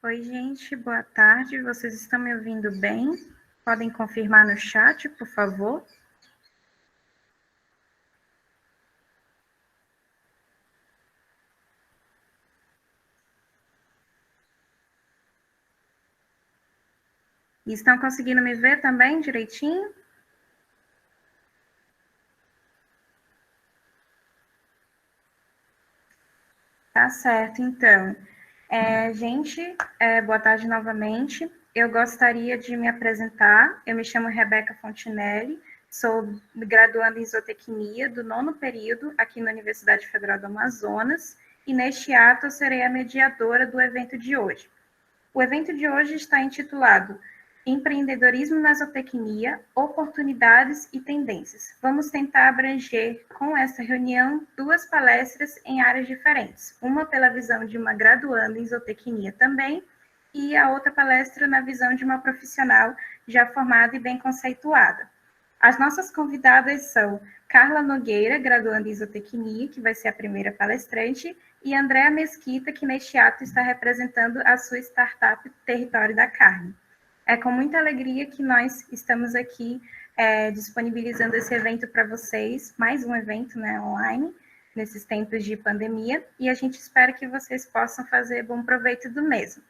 Oi, gente, boa tarde. Vocês estão me ouvindo bem? Podem confirmar no chat, por favor? E estão conseguindo me ver também direitinho? Tá certo, então. Gente, boa tarde novamente. Eu gostaria de me apresentar. Eu me chamo Rebeca Fontinelli, sou graduanda em zootecnia do 9º período aqui na Universidade Federal do Amazonas, e neste ato eu serei a mediadora do evento de hoje. O evento de hoje está intitulado Empreendedorismo na Zootecnia, Oportunidades e Tendências. Vamos tentar abranger com essa reunião 2 palestras em áreas diferentes, uma pela visão de uma graduanda em zootecnia também, e a outra palestra na visão de uma profissional já formada e bem conceituada. As nossas convidadas são Carla Nogueira, graduanda em zootecnia, que vai ser a primeira palestrante, e Andréa Mesquita, que neste ato está representando a sua startup Território da Carne. É com muita alegria que nós estamos aqui disponibilizando esse evento para vocês, mais um evento, né, online, nesses tempos de pandemia, e a gente espera que vocês possam fazer bom proveito do mesmo.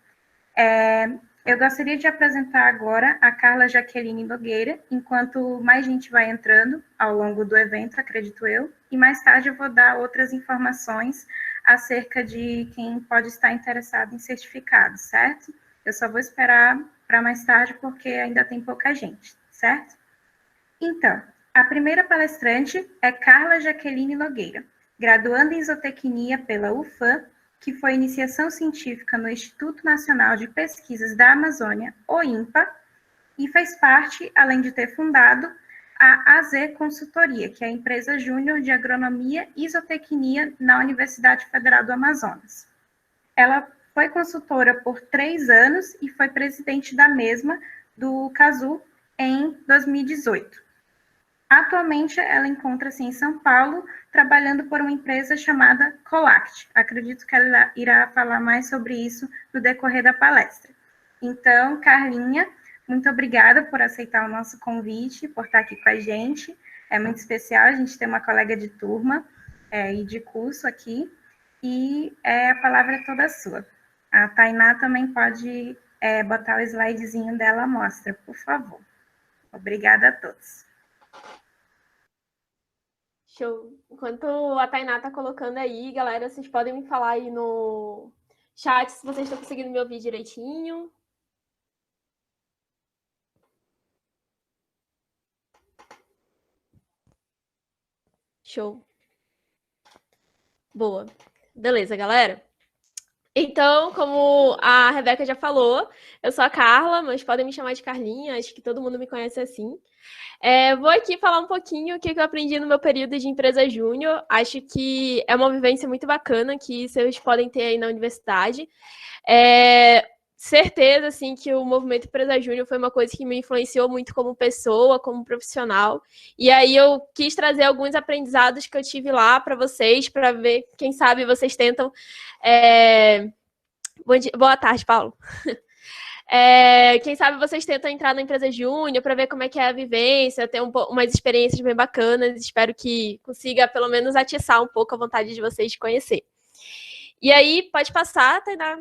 Eu gostaria de apresentar agora a Carla Jaqueline Nogueira, enquanto mais gente vai entrando ao longo do evento, acredito eu, e mais tarde eu vou dar outras informações acerca de quem pode estar interessado em certificado, certo? Eu só vou esperar para mais tarde porque ainda tem pouca gente, certo? Então, a primeira palestrante é Carla Jaqueline Nogueira, graduanda em zootecnia pela UFAM, que foi iniciação científica no Instituto Nacional de Pesquisas da Amazônia, o INPA, e faz parte, além de ter fundado, a AZ Consultoria, que é a empresa júnior de agronomia e zootecnia na Universidade Federal do Amazonas. Ela foi consultora por 3 anos e foi presidente da mesma, do CASU, em 2018. Atualmente, ela encontra-se em São Paulo, trabalhando por uma empresa chamada Colact. Acredito que ela irá falar mais sobre isso no decorrer da palestra. Então, Carlinha, muito obrigada por aceitar o nosso convite, por estar aqui com a gente. É muito especial, a gente tem uma colega de turma e de curso aqui, e a palavra é toda sua. A Tainá também pode botar o slidezinho dela à mostra, por favor. Obrigada a todos. Show. Enquanto a Tainá tá colocando aí, galera, vocês podem me falar aí no chat se vocês estão conseguindo me ouvir direitinho. Show. Boa. Beleza, galera? Então, como a Rebeca já falou, eu sou a Carla, mas podem me chamar de Carlinha, acho que todo mundo me conhece assim. Vou aqui falar um pouquinho o que eu aprendi no meu período de empresa júnior. Acho que é uma vivência muito bacana que vocês podem ter aí na universidade. Certeza, assim, que o movimento Empresa Júnior foi uma coisa que me influenciou muito como pessoa, como profissional. E aí eu quis trazer alguns aprendizados que eu tive lá para vocês, para ver, quem sabe vocês tentam... Boa tarde, Paulo. Quem sabe vocês tentam entrar na empresa júnior para ver como é que é a vivência, ter umas experiências bem bacanas. Espero que consiga, pelo menos, atiçar um pouco a vontade de vocês de conhecer. E aí, pode passar, Tainá.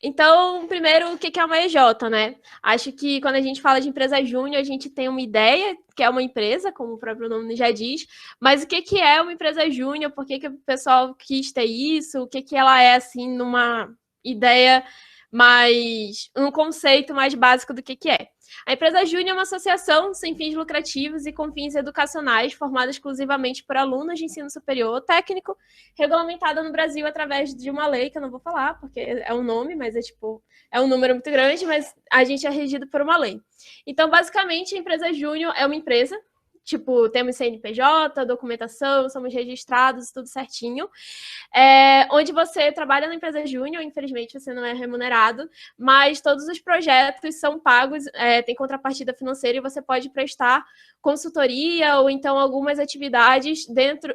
Então, primeiro, o que é uma EJ, né? Acho que quando a gente fala de empresa júnior, a gente tem uma ideia, que é uma empresa, como o próprio nome já diz, mas o que é uma empresa júnior? Por que o pessoal quis ter isso? O que ela é, assim, numa ideia mais... um conceito mais básico do que é. A empresa júnior é uma associação sem fins lucrativos e com fins educacionais, formada exclusivamente por alunos de ensino superior ou técnico, regulamentada no Brasil através de uma lei, que eu não vou falar, porque é um nome, mas é um número muito grande, mas a gente é regido por uma lei. Então, basicamente, a empresa júnior é uma empresa, tipo, temos CNPJ, documentação, somos registrados, tudo certinho, onde você trabalha na empresa júnior, infelizmente você não é remunerado, mas todos os projetos são pagos, tem contrapartida financeira e você pode prestar consultoria ou então algumas atividades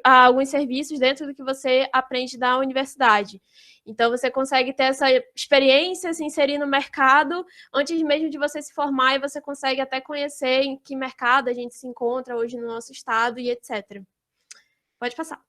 alguns serviços dentro do que você aprende da universidade. Então, você consegue ter essa experiência, se inserir no mercado, antes mesmo de você se formar, e você consegue até conhecer em que mercado a gente se encontra hoje no nosso estado e etc. Pode passar.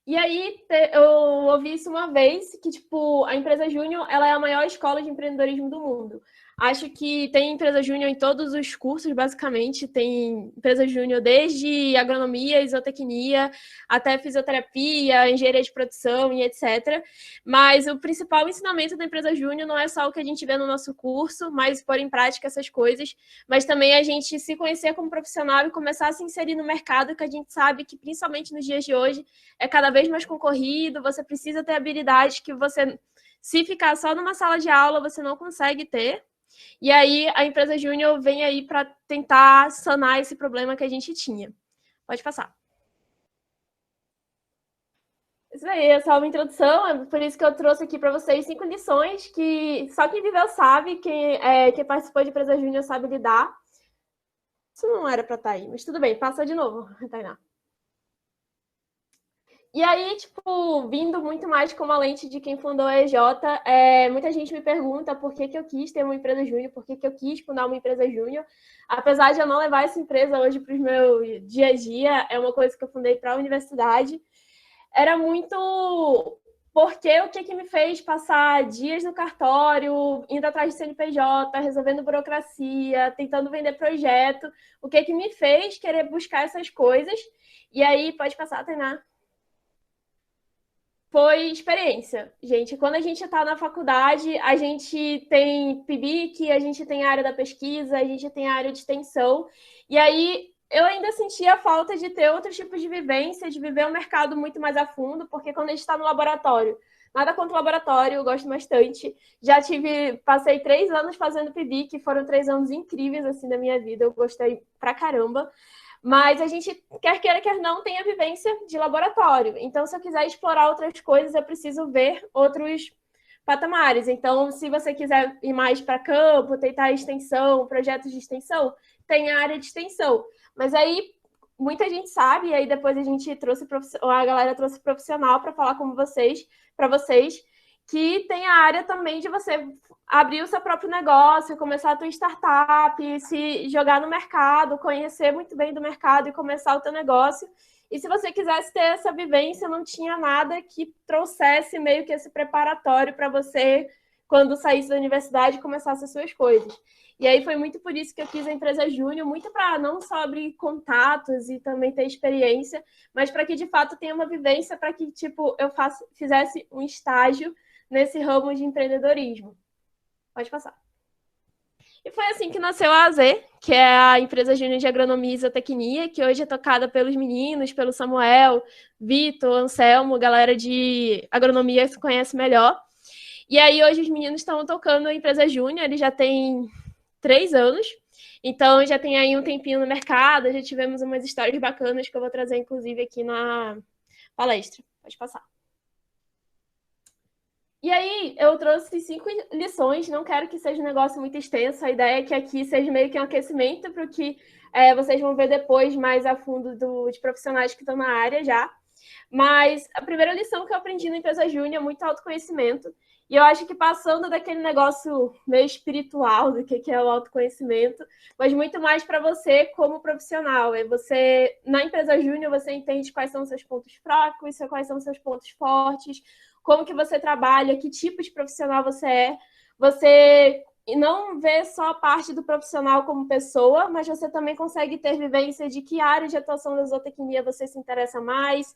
E aí, eu ouvi isso uma vez, que, tipo, a Empresa Júnior, ela é a maior escola de empreendedorismo do mundo. Acho que tem Empresa Júnior em todos os cursos, basicamente. Tem Empresa Júnior desde agronomia, isotecnia, até fisioterapia, engenharia de produção e etc. Mas o principal ensinamento da Empresa Júnior não é só o que a gente vê no nosso curso, mas pôr em prática essas coisas, mas também a gente se conhecer como profissional e começar a se inserir no mercado, que a gente sabe que, principalmente nos dias de hoje, é cada vez mais concorrido, você precisa ter habilidades que você, se ficar só numa sala de aula, você não consegue ter. E aí a Empresa Júnior vem aí para tentar sanar esse problema que a gente tinha. Pode passar. Isso aí, é só uma introdução, é por isso que eu trouxe aqui para vocês 5 lições que só quem viveu sabe, quem participou de Empresa Júnior sabe lidar. Isso não era para estar aí, mas tudo bem, passa de novo, Tainá. E aí, tipo, vindo muito mais com uma lente de quem fundou a EJ, muita gente me pergunta por que eu quis ter uma empresa júnior, por que eu quis fundar uma empresa júnior. Apesar de eu não levar essa empresa hoje para o meu dia a dia, é uma coisa que eu fundei para a universidade. Era muito porque o que me fez passar dias no cartório, indo atrás de CNPJ, resolvendo burocracia, tentando vender projeto, o que me fez querer buscar essas coisas. E aí, pode passar, Tainá. Foi experiência, gente. Quando a gente está na faculdade, a gente tem PIBIC, a gente tem a área da pesquisa, a gente tem a área de extensão. E aí eu ainda sentia a falta de ter outros tipos de vivência, de viver o mercado muito mais a fundo, porque quando a gente está no laboratório, nada contra o laboratório, eu gosto bastante. Passei 3 anos fazendo PIBIC, foram 3 anos incríveis assim da minha vida, eu gostei pra caramba. Mas a gente, quer queira, quer não, tem a vivência de laboratório. Então, se eu quiser explorar outras coisas, eu preciso ver outros patamares. Então, se você quiser ir mais para campo, tentar extensão, projetos de extensão, tem a área de extensão. Mas aí, muita gente sabe, e aí depois a galera trouxe profissional para falar com vocês, para vocês, que tem a área também de você abrir o seu próprio negócio, começar a tua startup, se jogar no mercado, conhecer muito bem do mercado e começar o teu negócio. E se você quisesse ter essa vivência, não tinha nada que trouxesse meio que esse preparatório para você, quando saísse da universidade, começasse as suas coisas. E aí foi muito por isso que eu quis a empresa Júnior, muito para não só abrir contatos e também ter experiência, mas para que de fato tenha uma vivência, para que tipo eu fizesse um estágio nesse ramo de empreendedorismo. Pode passar. E foi assim que nasceu a AZ, que é a empresa júnior de agronomia e isotecnia, que hoje é tocada pelos meninos, pelo Samuel, Vitor, Anselmo, galera de agronomia se conhece melhor. E aí hoje os meninos estão tocando a empresa júnior, eles já têm 3 anos, então já tem aí um tempinho no mercado, já tivemos umas histórias bacanas que eu vou trazer, inclusive, aqui na palestra. Pode passar. E aí, eu trouxe 5 lições, não quero que seja um negócio muito extenso, a ideia é que aqui seja meio que um aquecimento para o que vocês vão ver depois mais a fundo de profissionais que estão na área já. Mas a primeira lição que eu aprendi na empresa Júnior é muito autoconhecimento. E eu acho que passando daquele negócio meio espiritual do que é o autoconhecimento, mas muito mais para você como profissional. Você, na empresa Júnior, você entende quais são os seus pontos fracos, quais são os seus pontos fortes, como que você trabalha, que tipo de profissional você é. Você não vê só a parte do profissional como pessoa, mas você também consegue ter vivência de que área de atuação da zootecnia você se interessa mais.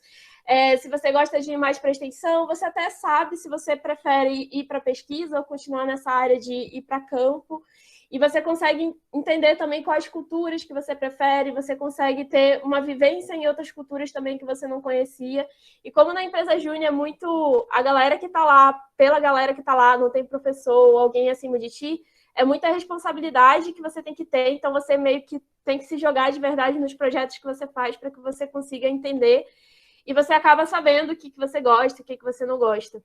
Se você gosta de ir mais para extensão, você até sabe se você prefere ir para pesquisa ou continuar nessa área de ir para campo. E você consegue entender também quais culturas que você prefere, você consegue ter uma vivência em outras culturas também que você não conhecia. E como na empresa Júnior é muito a galera que está lá, pela galera que está lá, não tem professor ou alguém acima de ti, é muita responsabilidade que você tem que ter, então você meio que tem que se jogar de verdade nos projetos que você faz para que você consiga entender e você acaba sabendo o que você gosta, o que você não gosta.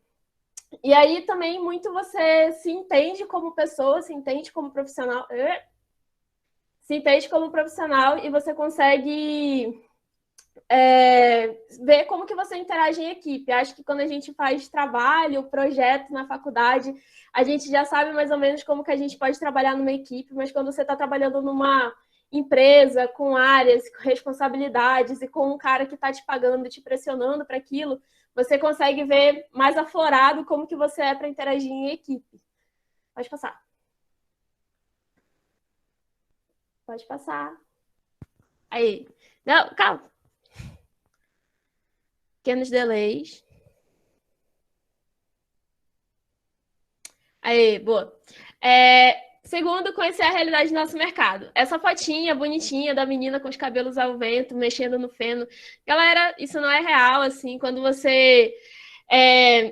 E aí também muito você se entende como pessoa, se entende como profissional. Se entende como profissional e você consegue ver como que você interage em equipe. Acho que quando a gente faz trabalho, projeto na faculdade, a gente já sabe mais ou menos como que a gente pode trabalhar numa equipe, mas quando você está trabalhando numa empresa, com áreas, com responsabilidades e com um cara que está te pagando, te pressionando para aquilo, você consegue ver mais aflorado como que você é para interagir em equipe. Pode passar. Pode passar. Aí. Não, calma. Pequenos delays. Aí, boa. Segundo, conhecer a realidade do nosso mercado. Essa fotinha bonitinha da menina com os cabelos ao vento, mexendo no feno. Galera, isso não é real, assim, quando você...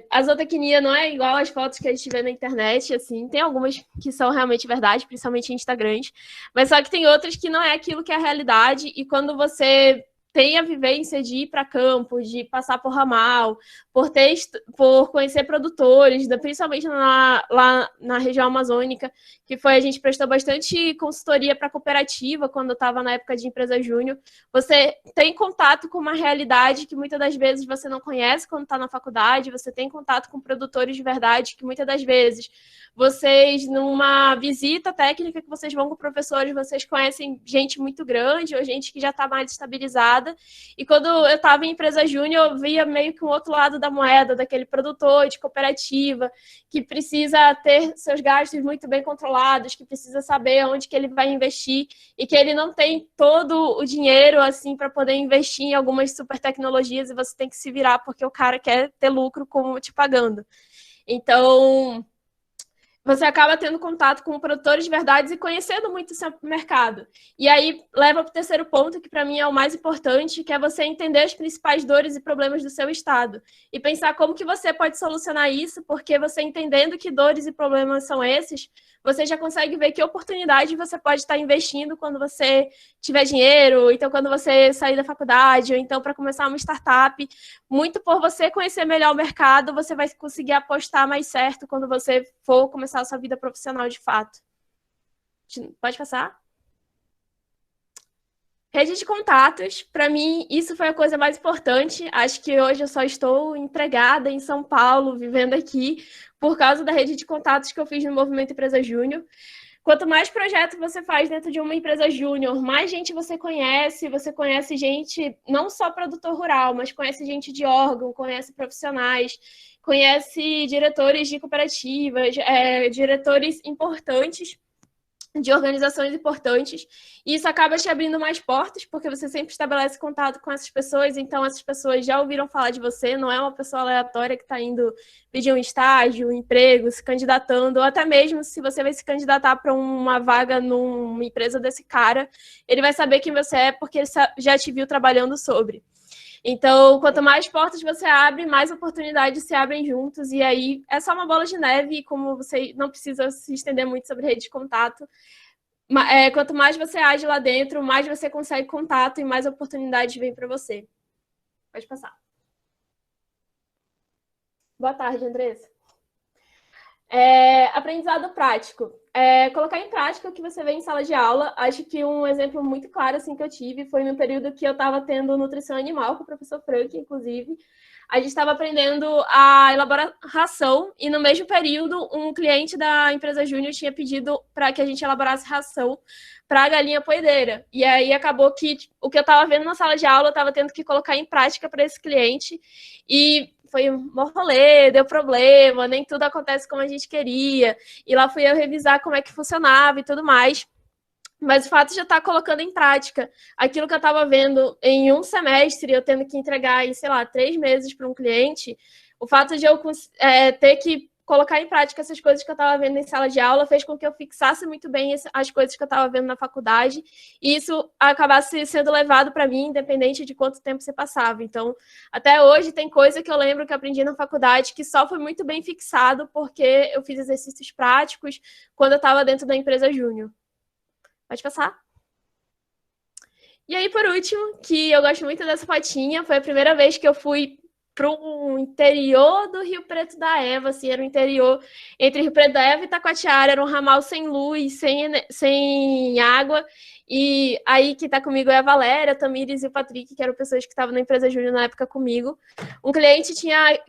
a zootecnia não é igual às fotos que a gente vê na internet, assim, tem algumas que são realmente verdade, principalmente em Instagrams, mas só que tem outras que não é aquilo que é a realidade, e quando você tem a vivência de ir para campo, de passar por ramal, por conhecer produtores, principalmente lá na região amazônica, que foi, a gente prestou bastante consultoria para cooperativa quando eu estava na época de empresa júnior. Você tem contato com uma realidade que muitas das vezes você não conhece quando está na faculdade, você tem contato com produtores de verdade que muitas das vezes vocês, numa visita técnica que vocês vão com professores, vocês conhecem gente muito grande ou gente que já está mais estabilizada. E quando eu estava em empresa júnior, eu via meio que um outro lado da moeda, daquele produtor de cooperativa, que precisa ter seus gastos muito bem controlados, que precisa saber onde que ele vai investir e que ele não tem todo o dinheiro assim para poder investir em algumas super tecnologias e você tem que se virar porque o cara quer ter lucro como te pagando. Então, você acaba tendo contato com produtores de verdades e conhecendo muito o seu mercado. E aí leva para o terceiro ponto, que para mim é o mais importante, que é você entender as principais dores e problemas do seu estado. E pensar como que você pode solucionar isso, porque você entendendo que dores e problemas são esses, você já consegue ver que oportunidade você pode estar investindo quando você tiver dinheiro, então quando você sair da faculdade, ou então para começar uma startup. Muito por você conhecer melhor o mercado, você vai conseguir apostar mais certo quando você for começar a sua vida profissional de fato. Pode passar? Rede de contatos, para mim, isso foi a coisa mais importante. Acho que hoje eu só estou empregada em São Paulo, vivendo aqui, por causa da rede de contatos que eu fiz no Movimento Empresa Júnior. Quanto mais projeto você faz dentro de uma empresa júnior, mais gente você conhece gente, não só produtor rural, mas conhece gente de órgão, conhece profissionais, conhece diretores de cooperativas, diretores importantes, de organizações importantes, e isso acaba te abrindo mais portas, porque você sempre estabelece contato com essas pessoas, então essas pessoas já ouviram falar de você, não é uma pessoa aleatória que está indo pedir um estágio, um emprego, se candidatando, ou até mesmo se você vai se candidatar para uma vaga numa empresa desse cara, ele vai saber quem você é, porque ele já te viu trabalhando sobre. Então, quanto mais portas você abre, mais oportunidades se abrem juntos, e aí é só uma bola de neve, e como você não precisa se estender muito sobre rede de contato, quanto mais você age lá dentro, mais você consegue contato e mais oportunidades vêm para você. Pode passar. Boa tarde, Andressa. Aprendizado prático. Colocar em prática o que você vê em sala de aula. Acho que um exemplo muito claro assim, que eu tive foi no período que eu estava tendo nutrição animal com o professor Frank, inclusive. A gente estava aprendendo a elaborar ração e no mesmo período um cliente da empresa Júnior tinha pedido para que a gente elaborasse ração para a galinha poedeira. E aí acabou que o que eu estava vendo na sala de aula eu estava tendo que colocar em prática para esse cliente e foi um rolê, deu problema, nem tudo acontece como a gente queria. E lá fui eu revisar como é que funcionava e tudo mais. Mas o fato de eu estar colocando em prática aquilo que eu estava vendo em um semestre, eu tendo que entregar em, sei lá, 3 meses para um cliente, o fato de eu ter que colocar em prática essas coisas que eu estava vendo em sala de aula fez com que eu fixasse muito bem as coisas que eu estava vendo na faculdade e isso acabasse sendo levado para mim, independente de quanto tempo você passava. Então, até hoje tem coisa que eu lembro que eu aprendi na faculdade que só foi muito bem fixado porque eu fiz exercícios práticos quando eu estava dentro da empresa júnior. Pode passar. E aí, por último, que eu gosto muito dessa fotinha, foi a primeira vez que eu fui para o interior do Rio Preto da Eva, assim, era o interior entre Rio Preto da Eva e Itacoatiara, era um ramal sem luz, sem água, E aí, que está comigo é a Valéria, a Tamires e o Patrick, que eram pessoas que estavam na empresa júnior na época comigo. Um cliente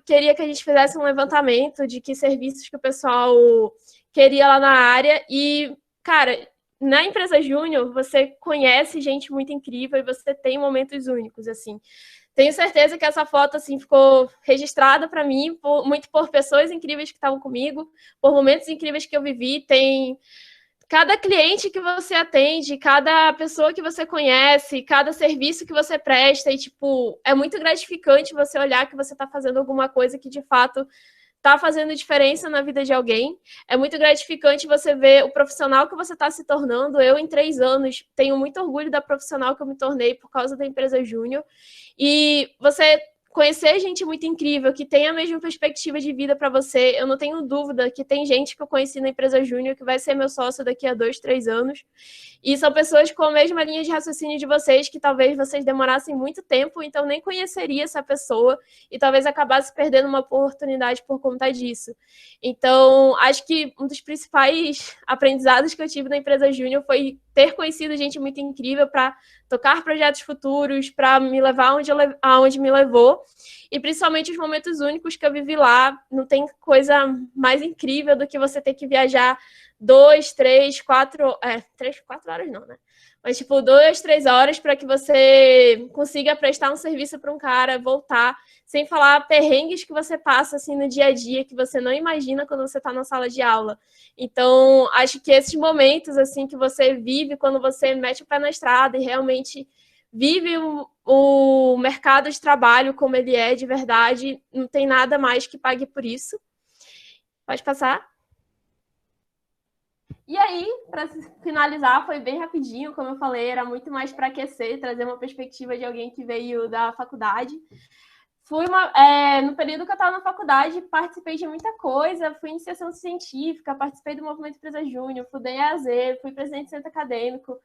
queria que a gente fizesse um levantamento de que serviços que o pessoal queria lá na área. E, cara, na empresa júnior, você conhece gente muito incrível e você tem momentos únicos, assim. Tenho certeza que essa foto assim ficou registrada para mim, muito por pessoas incríveis que estavam comigo, por momentos incríveis que eu vivi. Tem cada cliente que você atende, cada pessoa que você conhece, cada serviço que você presta, e, tipo, é muito gratificante você olhar que você está fazendo alguma coisa que, de fato, está fazendo diferença na vida de alguém. É muito gratificante você ver o profissional que você está se tornando. Eu, em 3 anos, tenho muito orgulho da profissional que eu me tornei por causa da empresa Júnior. E você conhecer gente muito incrível, que tem a mesma perspectiva de vida para você. Eu não tenho dúvida que tem gente que eu conheci na empresa Júnior que vai ser meu sócio daqui a 2, 3 anos. E são pessoas com a mesma linha de raciocínio de vocês, que talvez vocês demorassem muito tempo, então nem conheceria essa pessoa e talvez acabasse perdendo uma oportunidade por conta disso. Então, acho que um dos principais aprendizados que eu tive na empresa Júnior foi ter conhecido gente muito incrível para tocar projetos futuros, para me levar aonde me levou. E principalmente os momentos únicos que eu vivi lá. Não tem coisa mais incrível do que você ter que viajar 2, 3, 4... 3, 4 horas não, né? Mas, tipo, 2, 3 horas para que você consiga prestar um serviço para um cara, voltar, sem falar perrengues que você passa, assim, no dia a dia, que você não imagina quando você está na sala de aula. Então, acho que esses momentos, assim, que você vive quando você mete o pé na estrada e realmente vive o mercado de trabalho como ele é de verdade, não tem nada mais que pague por isso. Pode passar. E aí, para finalizar, foi bem rapidinho, como eu falei, era muito mais para aquecer, trazer uma perspectiva de alguém que veio da faculdade. No período que eu estava na faculdade, participei de muita coisa, fui em iniciação científica, participei do Movimento Empresa Júnior, fui da EAZ, fui presidente do centro acadêmico.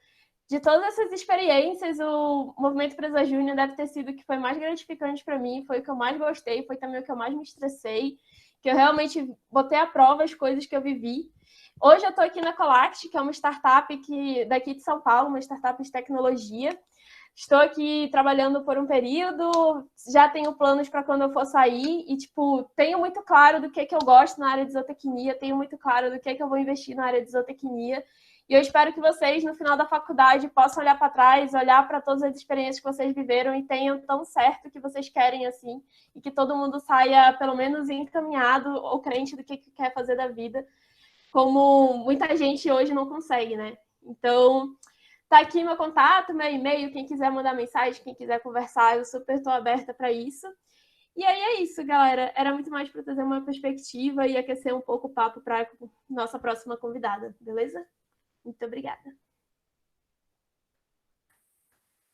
De todas essas experiências, o Movimento Empresa Júnior deve ter sido o que foi mais gratificante para mim, foi o que eu mais gostei, foi também o que eu mais me estressei, que eu realmente botei à prova as coisas que eu vivi. Hoje eu estou aqui na Colact, que é uma startup daqui de São Paulo, uma startup de tecnologia. Estou aqui trabalhando por um período, já tenho planos para quando eu for sair e, tipo, tenho muito claro do que eu gosto na área de zootecnia, tenho muito claro do que eu vou investir na área de zootecnia. E eu espero que vocês, no final da faculdade, possam olhar para trás, olhar para todas as experiências que vocês viveram e tenham tão certo que vocês querem, assim, e que todo mundo saia, pelo menos, encaminhado ou crente do que quer fazer da vida, como muita gente hoje não consegue, né? Então, tá aqui meu contato, meu e-mail, quem quiser mandar mensagem, quem quiser conversar, eu super estou aberta para isso. E aí é isso, galera. Era muito mais para trazer uma perspectiva e aquecer um pouco o papo para nossa próxima convidada, beleza? Muito obrigada.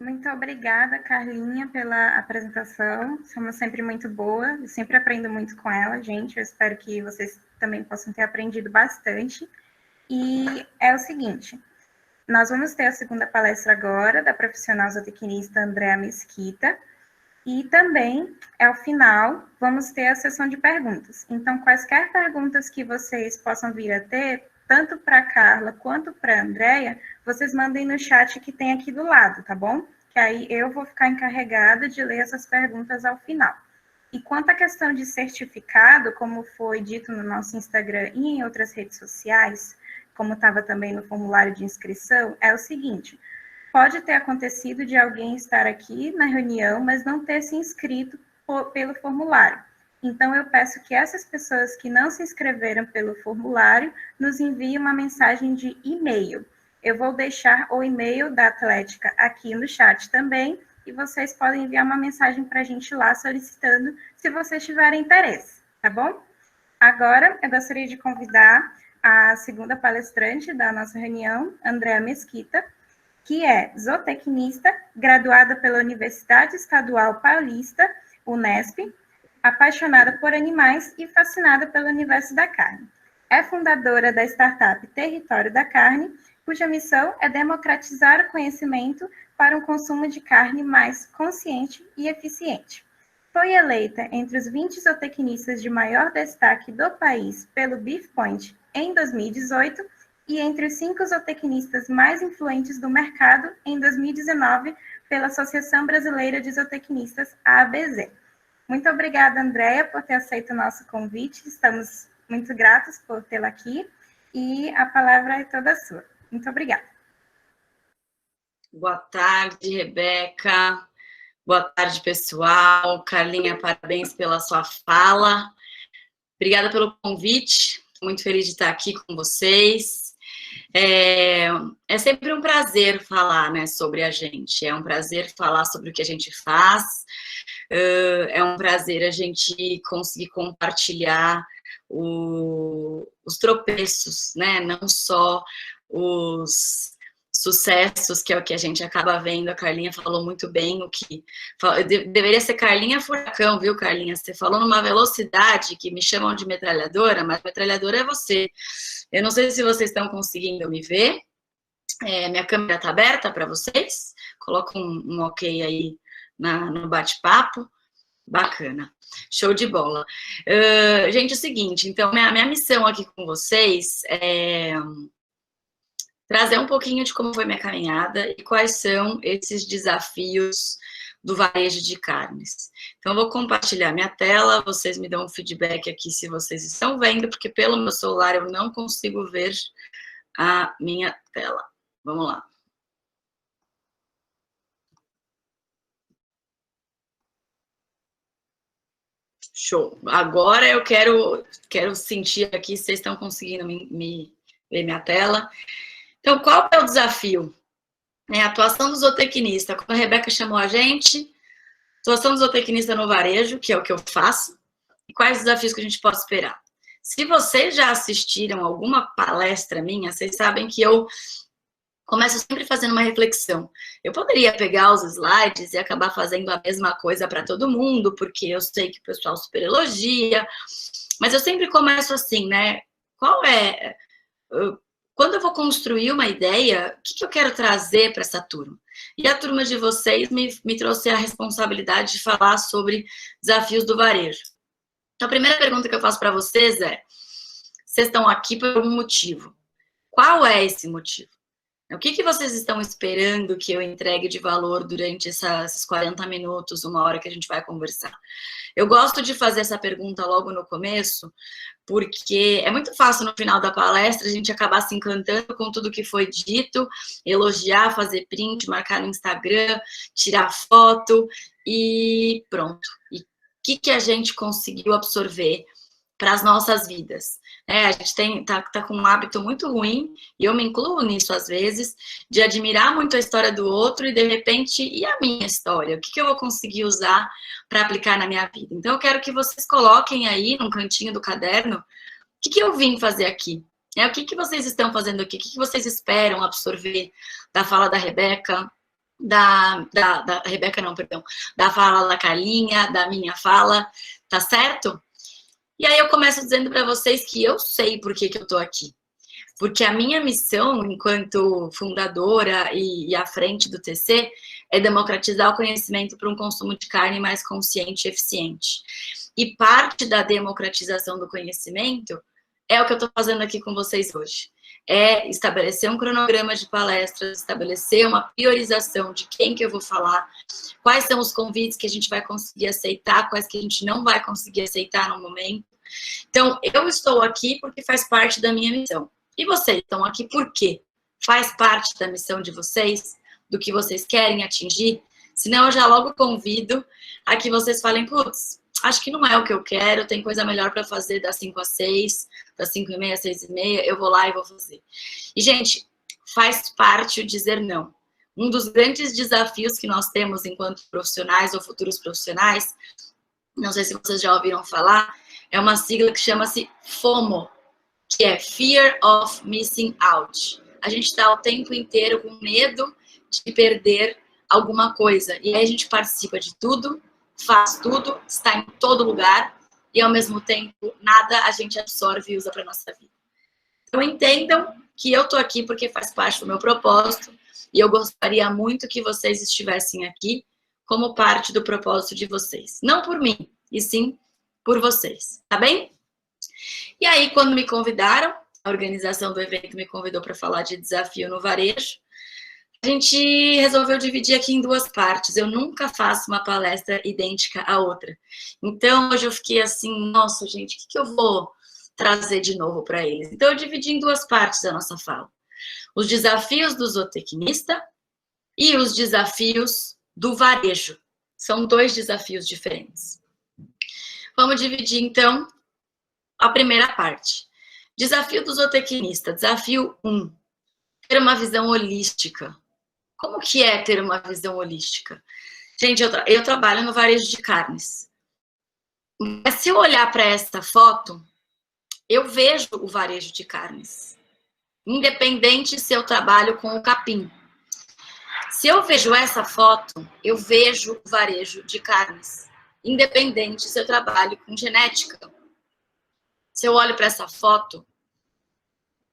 Muito obrigada, Carlinha, pela apresentação. Somos sempre muito boa. Eu sempre aprendo muito com ela, gente. Eu espero que vocês também possam ter aprendido bastante. E é o seguinte, nós vamos ter a segunda palestra agora, da profissional zootecnista Andréa Mesquita, e também, ao final, vamos ter a sessão de perguntas. Então, quaisquer perguntas que vocês possam vir a ter, tanto para a Carla quanto para a Andréa, vocês mandem no chat que tem aqui do lado, tá bom? Que aí eu vou ficar encarregada de ler essas perguntas ao final. E quanto à questão de certificado, como foi dito no nosso Instagram e em outras redes sociais, como estava também no formulário de inscrição, é o seguinte: pode ter acontecido de alguém estar aqui na reunião, mas não ter se inscrito pelo formulário. Então, eu peço que essas pessoas que não se inscreveram pelo formulário nos enviem uma mensagem de e-mail. Eu vou deixar o e-mail da Atlética aqui no chat também, e vocês podem enviar uma mensagem para a gente lá solicitando, se vocês tiverem interesse, tá bom? Agora, eu gostaria de convidar a segunda palestrante da nossa reunião, Andréa Mesquita, que é zootecnista, graduada pela Universidade Estadual Paulista, Unesp, apaixonada por animais e fascinada pelo universo da carne. É fundadora da startup Território da Carne, cuja missão é democratizar o conhecimento para um consumo de carne mais consciente e eficiente. Foi eleita entre os 20 zootecnistas de maior destaque do país pelo Beef Point em 2018 e entre os 5 zootecnistas mais influentes do mercado em 2019 pela Associação Brasileira de Zootecnistas, a ABZ. Muito obrigada, Andréia, por ter aceito o nosso convite. Estamos muito gratos por tê-la aqui e a palavra é toda sua. Muito obrigada. Boa tarde, Rebeca. Boa tarde, pessoal. Carlinha, parabéns pela sua fala. Obrigada pelo convite. Muito feliz de estar aqui com vocês. É sempre um prazer falar, né, sobre a gente. É um prazer falar sobre o que a gente faz. É um prazer a gente conseguir compartilhar os tropeços, né? Não só os sucessos, que é o que a gente acaba vendo. A Carlinha falou muito bem o que... Deveria ser Carlinha Furacão, viu, Carlinha? Você falou numa velocidade que me chamam de metralhadora, mas metralhadora é você. Eu não sei se vocês estão conseguindo me ver. Minha câmera está aberta para vocês. Coloca um ok aí no bate-papo. Bacana. Show de bola. Gente, é o seguinte, então, minha missão aqui com vocês é trazer um pouquinho de como foi minha caminhada e quais são esses desafios do varejo de carnes. Então, eu vou compartilhar minha tela, vocês me dão um feedback aqui se vocês estão vendo, porque pelo meu celular eu não consigo ver a minha tela. Vamos lá. Show. Agora eu quero sentir aqui se vocês estão conseguindo me ver minha tela. Então, qual é o desafio? A atuação do zootecnista. Quando a Rebeca chamou a gente, atuação do zootecnista no varejo, que é o que eu faço, e quais desafios que a gente pode esperar. Se vocês já assistiram alguma palestra minha, vocês sabem que eu começo sempre fazendo uma reflexão. Eu poderia pegar os slides e acabar fazendo a mesma coisa para todo mundo, porque eu sei que o pessoal super elogia, mas eu sempre começo assim, né? Quando eu vou construir uma ideia, o que eu quero trazer para essa turma? E a turma de vocês me trouxe a responsabilidade de falar sobre desafios do varejo. Então, a primeira pergunta que eu faço para vocês é: vocês estão aqui por algum motivo? Qual é esse motivo? O que vocês estão esperando que eu entregue de valor durante esses 40 minutos, uma hora que a gente vai conversar? Eu gosto de fazer essa pergunta logo no começo, porque é muito fácil no final da palestra a gente acabar se encantando com tudo que foi dito, elogiar, fazer print, marcar no Instagram, tirar foto e pronto. E o que a gente conseguiu absorver para as nossas vidas? A gente tá com um hábito muito ruim, e eu me incluo nisso às vezes, de admirar muito a história do outro e de repente, e a minha história? O que eu vou conseguir usar para aplicar na minha vida? Então eu quero que vocês coloquem aí num cantinho do caderno o que eu vim fazer aqui. O que vocês estão fazendo aqui? O que vocês esperam absorver da fala da Rebeca, da Rebeca não, perdão, da fala da Carlinha, da minha fala, tá certo? E aí eu começo dizendo para vocês que eu sei por que eu tô aqui. Porque a minha missão, enquanto fundadora e à frente do TC, é democratizar o conhecimento para um consumo de carne mais consciente e eficiente. E parte da democratização do conhecimento é o que eu estou fazendo aqui com vocês hoje. É estabelecer um cronograma de palestras, estabelecer uma priorização de quem que eu vou falar, quais são os convites que a gente vai conseguir aceitar, quais que a gente não vai conseguir aceitar no momento. Então, eu estou aqui porque faz parte da minha missão. E vocês estão aqui por quê? Faz parte da missão de vocês, do que vocês querem atingir? Senão, eu já logo convido a que vocês falem, putz, acho que não é o que eu quero, tem coisa melhor para fazer das 5 às 6, das 5h30 às 6h30, eu vou lá e vou fazer. E, gente, faz parte o dizer não. Um dos grandes desafios que nós temos enquanto profissionais ou futuros profissionais, não sei se vocês já ouviram falar, é uma sigla que chama-se FOMO, que é Fear of Missing Out. A gente está o tempo inteiro com medo de perder alguma coisa. E aí a gente participa de tudo, faz tudo, está em todo lugar, e ao mesmo tempo nada a gente absorve e usa para nossa vida. Então entendam que eu estou aqui porque faz parte do meu propósito, e eu gostaria muito que vocês estivessem aqui como parte do propósito de vocês. Não por mim, e sim por vocês, tá bem? E aí, quando me convidaram, a organização do evento me convidou para falar de desafio no varejo, a gente resolveu dividir aqui em duas partes. Eu nunca faço uma palestra idêntica à outra. Então, hoje eu fiquei assim, nossa, gente, o que eu vou trazer de novo para eles? Então, eu dividi em duas partes a nossa fala. Os desafios do zootecnista e os desafios do varejo. São dois desafios diferentes. Vamos dividir, então, a primeira parte. Desafio do zootecnista. Desafio 1. Ter uma visão holística. Como que é ter uma visão holística? Gente, eu trabalho no varejo de carnes. Mas se eu olhar para esta foto, eu vejo o varejo de carnes. Independente se eu trabalho com o capim. Se eu vejo essa foto, eu vejo o varejo de carnes. Independente se eu trabalho com genética. Se eu olho para essa foto,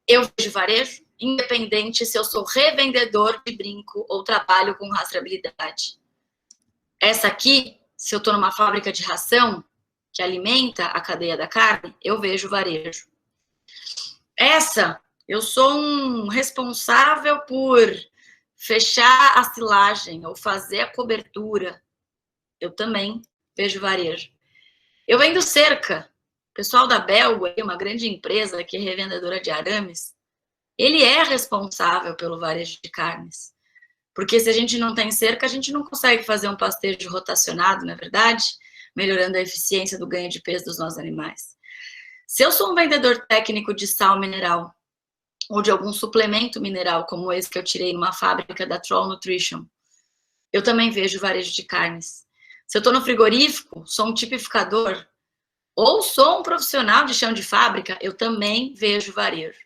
eu vejo varejo, independente se eu sou revendedor de brinco ou trabalho com rastreabilidade. Essa aqui, se eu estou numa fábrica de ração, que alimenta a cadeia da carne, eu vejo varejo. Essa, eu sou um responsável por fechar a silagem ou fazer a cobertura. Eu também vejo varejo. Eu vendo cerca. O pessoal da Belgo, uma grande empresa que é revendedora de arames, ele é responsável pelo varejo de carnes. Porque se a gente não tem cerca, a gente não consegue fazer um pastejo rotacionado, não é verdade? Melhorando a eficiência do ganho de peso dos nossos animais. Se eu sou um vendedor técnico de sal mineral, ou de algum suplemento mineral, como esse que eu tirei numa fábrica da Troll Nutrition, eu também vejo varejo de carnes. Se eu estou no frigorífico, sou um tipificador, ou sou um profissional de chão de fábrica, eu também vejo varejo.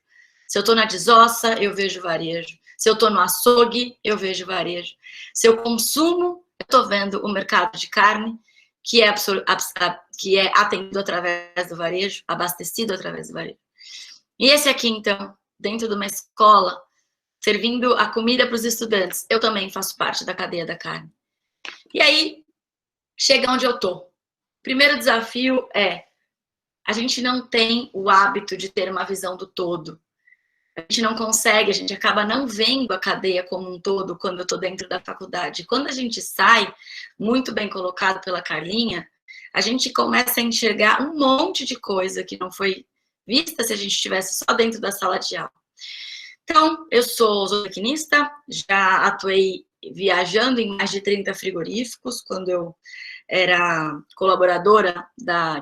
Se eu estou na desossa, eu vejo varejo. Se eu estou no açougue, eu vejo varejo. Se eu consumo, eu estou vendo o mercado de carne, que é atendido através do varejo, abastecido através do varejo. E esse aqui, então, dentro de uma escola, servindo a comida para os estudantes, eu também faço parte da cadeia da carne. E aí, chega onde eu estou. Primeiro desafio é, a gente não tem o hábito de ter uma visão do todo. A gente não consegue, a gente acaba não vendo a cadeia como um todo quando eu estou dentro da faculdade. Quando a gente sai, muito bem colocado pela Carlinha, a gente começa a enxergar um monte de coisa que não foi vista se a gente estivesse só dentro da sala de aula. Então, eu sou zootecnista, já atuei viajando em mais de 30 frigoríficos, quando eu era colaboradora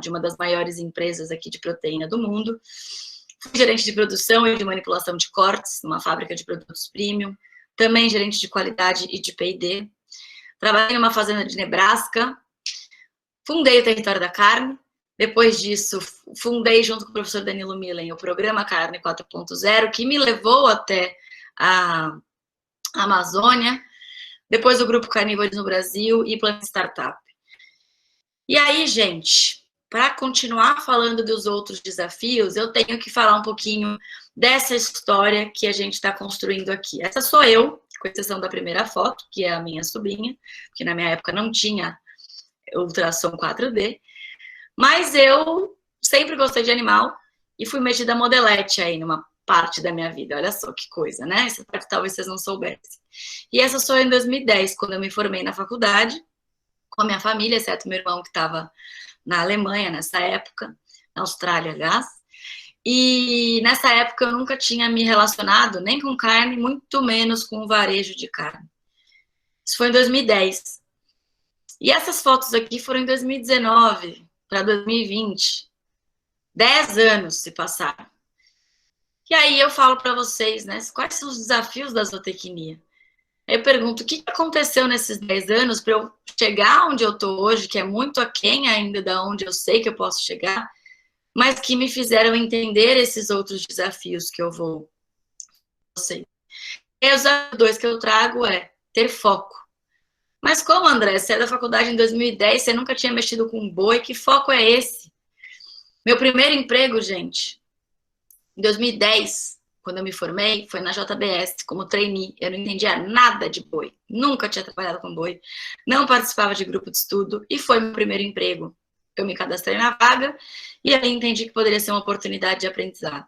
de uma das maiores empresas aqui de proteína do mundo. Fui gerente de produção e de manipulação de cortes, numa fábrica de produtos premium. Também gerente de qualidade e de P&D. Trabalhei numa fazenda de Nebraska. Fundei o Território da Carne. Depois disso, fundei junto com o professor Danilo Millen o programa Carne 4.0, que me levou até a Amazônia. Depois o Grupo Carnívoros no Brasil e Plano Startup. E aí, gente, para continuar falando dos outros desafios, eu tenho que falar um pouquinho dessa história que a gente está construindo aqui. Essa sou eu, com exceção da primeira foto, que é a minha sobrinha, que na minha época não tinha ultrassom 4D, mas eu sempre gostei de animal e fui metida modelete aí numa parte da minha vida. Olha só que coisa, né? Essa parte talvez vocês não soubessem. E essa sou eu em 2010, quando eu me formei na faculdade, com a minha família, exceto meu irmão que estava na Alemanha nessa época, na Austrália, aliás. E nessa época eu nunca tinha me relacionado nem com carne, muito menos com o varejo de carne. Isso foi em 2010. E essas fotos aqui foram em 2019 para 2020. 10 anos se passaram. E aí eu falo para vocês, né, quais são os desafios da zootecnia? Aí eu pergunto, o que aconteceu nesses 10 anos para eu chegar onde eu estou hoje, que é muito aquém ainda da onde eu sei que eu posso chegar, mas que me fizeram entender esses outros desafios que eu vou vocês. E o desafio 2 que eu trago é ter foco. Mas como, André, você é da faculdade em 2010, você nunca tinha mexido com boi, que foco é esse? Meu primeiro emprego, gente, em 2010, quando eu me formei, foi na JBS, como trainee. Eu não entendia nada de boi, nunca tinha trabalhado com boi, não participava de grupo de estudo, e foi meu primeiro emprego. Eu me cadastrei na vaga, e aí entendi que poderia ser uma oportunidade de aprendizado.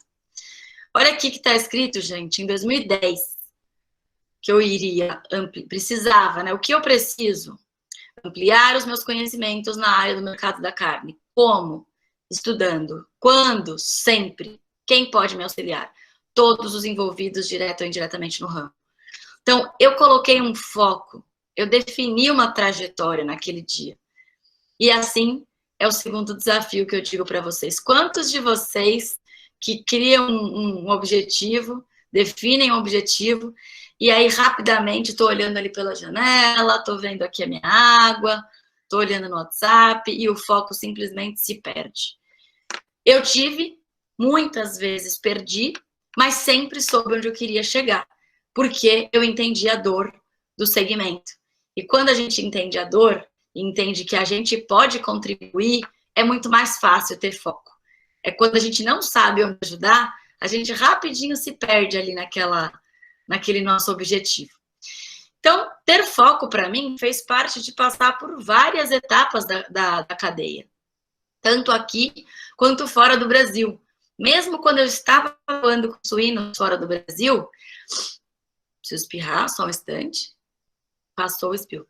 Olha aqui que está escrito, gente, em 2010, que eu precisava, né? O que eu preciso? Ampliar os meus conhecimentos na área do mercado da carne. Como? Estudando. Quando? Sempre. Quem pode me auxiliar? Todos os envolvidos, direto ou indiretamente no ramo. Então, eu coloquei um foco, eu defini uma trajetória naquele dia. E assim é o segundo desafio que eu digo para vocês. Quantos de vocês que criam um objetivo, definem um objetivo, e aí rapidamente estou olhando ali pela janela, estou vendo aqui a minha água, estou olhando no WhatsApp e o foco simplesmente se perde. Eu tive, muitas vezes perdi, mas sempre soube onde eu queria chegar, porque eu entendi a dor do segmento. E quando a gente entende a dor, e entende que a gente pode contribuir, é muito mais fácil ter foco. É quando a gente não sabe onde ajudar, a gente rapidinho se perde ali naquele nosso objetivo. Então, ter foco, para mim, fez parte de passar por várias etapas da cadeia. Tanto aqui, quanto fora do Brasil. Mesmo quando eu estava atuando com suínos fora do Brasil, preciso espirrar, só um instante. Passou o espirro.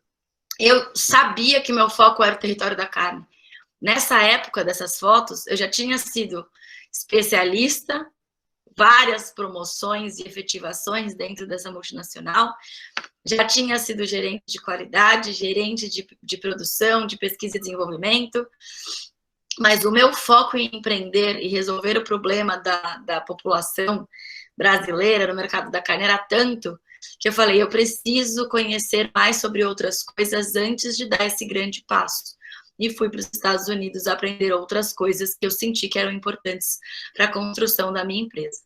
Eu sabia que meu foco era o território da carne. Nessa época dessas fotos, eu já tinha sido especialista, várias promoções e efetivações dentro dessa multinacional, já tinha sido gerente de qualidade, gerente de produção, de pesquisa e desenvolvimento, mas o meu foco em empreender e resolver o problema da população brasileira no mercado da carne era tanto que eu falei, eu preciso conhecer mais sobre outras coisas antes de dar esse grande passo. E fui para os Estados Unidos aprender outras coisas que eu senti que eram importantes para a construção da minha empresa.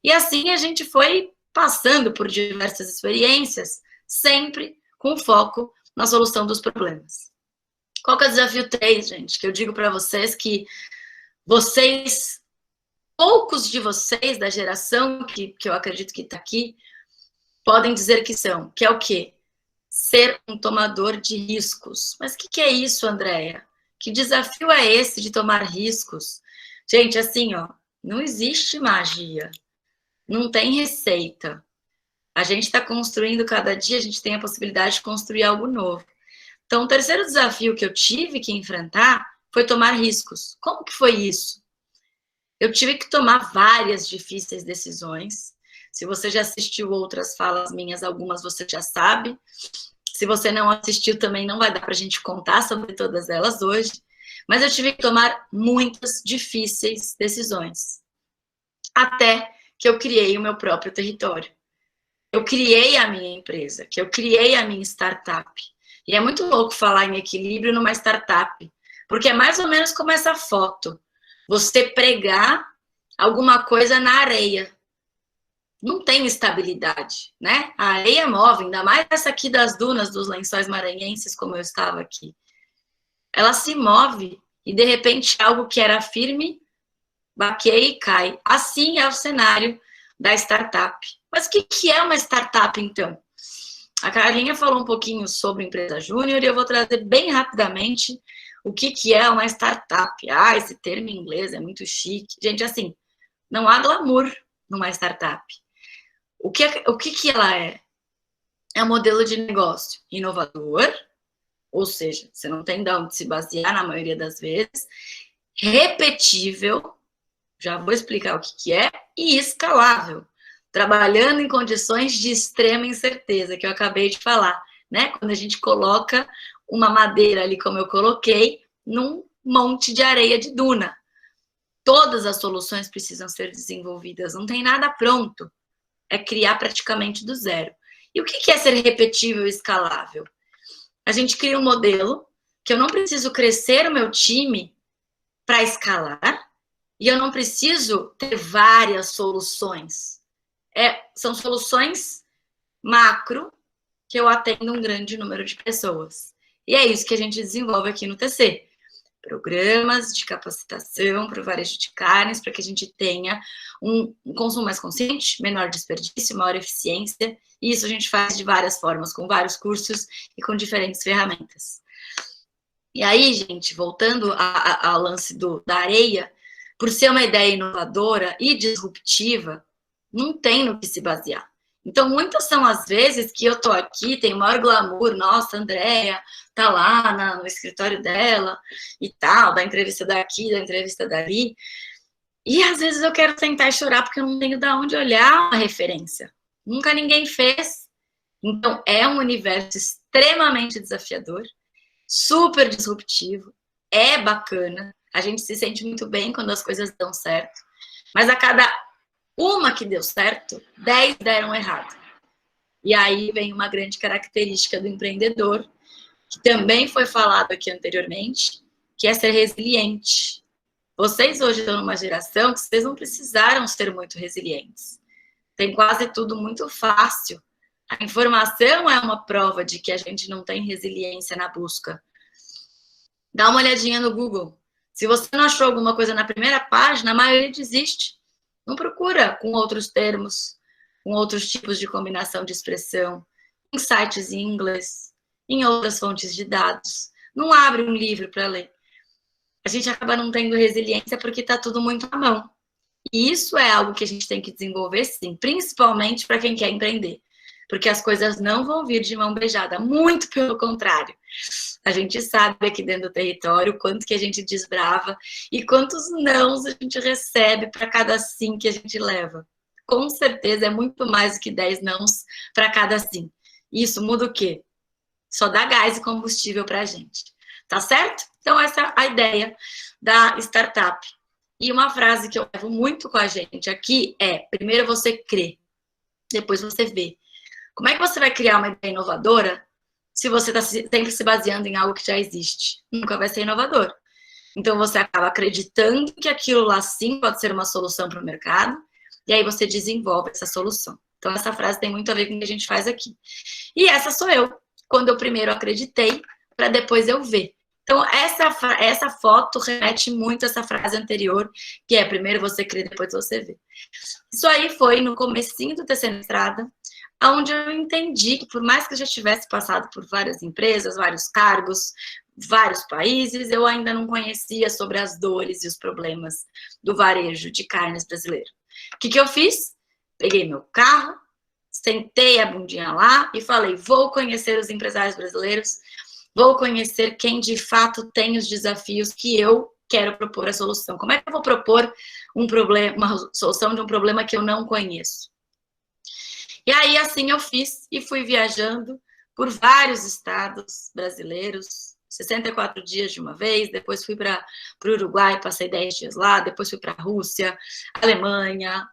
E assim a gente foi passando por diversas experiências, sempre com foco na solução dos problemas. Qual que é o desafio 3, gente? Que eu digo para vocês que vocês, poucos de vocês da geração que eu acredito que está aqui, podem dizer que são, que é o quê? Ser um tomador de riscos. Mas o que é isso, Andréia? Que desafio é esse de tomar riscos? Gente, assim, ó, não existe magia, não tem receita. A gente está construindo cada dia, a gente tem a possibilidade de construir algo novo. Então, o terceiro desafio que eu tive que enfrentar foi tomar riscos. Como que foi isso? Eu tive que tomar várias difíceis decisões. Se você já assistiu outras falas minhas, algumas você já sabe. Se você não assistiu, também não vai dar para a gente contar sobre todas elas hoje. Mas eu tive que tomar muitas difíceis decisões. Até que eu criei o meu próprio território. Eu criei a minha empresa, que eu criei a minha startup. E é muito louco falar em equilíbrio numa startup, porque é mais ou menos como essa foto. Você pregar alguma coisa na areia. Não tem estabilidade, né? A areia move, ainda mais essa aqui das dunas dos Lençóis Maranhenses, como eu estava aqui. Ela se move e, de repente, algo que era firme, baqueia e cai. Assim é o cenário da startup. Mas o que é uma startup, então? A Carlinha falou um pouquinho sobre empresa júnior e eu vou trazer bem rapidamente o que é uma startup. Ah, esse termo em inglês é muito chique. Gente, assim, não há glamour numa startup. O que ela é? É um modelo de negócio inovador, ou seja, você não tem de onde se basear na maioria das vezes, repetível, já vou explicar o que é, e escalável, trabalhando em condições de extrema incerteza, que eu acabei de falar, né? Quando a gente coloca uma madeira ali, como eu coloquei, num monte de areia de duna. Todas as soluções precisam ser desenvolvidas, não tem nada pronto. É criar praticamente do zero. E o que é ser repetível e escalável? A gente cria um modelo que eu não preciso crescer o meu time para escalar e eu não preciso ter várias soluções. São soluções macro que eu atendo um grande número de pessoas. E é isso que a gente desenvolve aqui no TC. Programas de capacitação para o varejo de carnes, para que a gente tenha um consumo mais consciente, menor desperdício, maior eficiência, e isso a gente faz de várias formas, com vários cursos e com diferentes ferramentas. E aí, gente, voltando ao lance da areia, por ser uma ideia inovadora e disruptiva, não tem no que se basear. Então, muitas são as vezes que eu tô aqui, tem o maior glamour, nossa, a Andrea tá lá no escritório dela e tal, da entrevista daqui, da entrevista dali. E às vezes eu quero sentar e chorar porque eu não tenho de onde olhar uma referência. Nunca ninguém fez. Então, é um universo extremamente desafiador, super disruptivo, é bacana, a gente se sente muito bem quando as coisas dão certo, mas a cada uma que deu certo, 10 deram errado. E aí vem uma grande característica do empreendedor, que também foi falado aqui anteriormente, que é ser resiliente. Vocês hoje estão numa geração que vocês não precisaram ser muito resilientes. Tem quase tudo muito fácil. A informação é uma prova de que a gente não tem resiliência na busca. Dá uma olhadinha no Google. Se você não achou alguma coisa na primeira página, a maioria desiste. Não procura com outros termos, com outros tipos de combinação de expressão, em sites em inglês, em outras fontes de dados. Não abre um livro para ler. A gente acaba não tendo resiliência porque está tudo muito à mão. E isso é algo que a gente tem que desenvolver, sim, principalmente para quem quer empreender. Porque as coisas não vão vir de mão beijada, muito pelo contrário. A gente sabe aqui dentro do território quanto que a gente desbrava e quantos nãos a gente recebe para cada sim que a gente leva. Com certeza é muito mais do que 10 nãos para cada sim. Isso muda o quê? Só dá gás e combustível para a gente. Tá certo? Então essa é a ideia da startup. E uma frase que eu levo muito com a gente aqui é: primeiro você crê, depois você vê. Como é que você vai criar uma ideia inovadora se você está sempre se baseando em algo que já existe? Nunca vai ser inovador. Então, você acaba acreditando que aquilo lá sim pode ser uma solução para o mercado, e aí você desenvolve essa solução. Então, essa frase tem muito a ver com o que a gente faz aqui. E essa sou eu, quando eu primeiro acreditei, para depois eu ver. Então, essa foto remete muito a essa frase anterior, que é primeiro você crê, depois você vê. Isso aí foi no comecinho do TC na Estrada, onde eu entendi que por mais que eu já tivesse passado por várias empresas, vários cargos, vários países, eu ainda não conhecia sobre as dores e os problemas do varejo de carnes brasileiro. O que eu fiz? Peguei meu carro, sentei a bundinha lá e falei: vou conhecer os empresários brasileiros, vou conhecer quem de fato tem os desafios que eu quero propor a solução. Como é que eu vou propor uma solução de um problema que eu não conheço? E aí, assim eu fiz e fui viajando por vários estados brasileiros, 64 dias de uma vez, depois fui para o Uruguai, passei 10 dias lá, depois fui para a Rússia, Alemanha,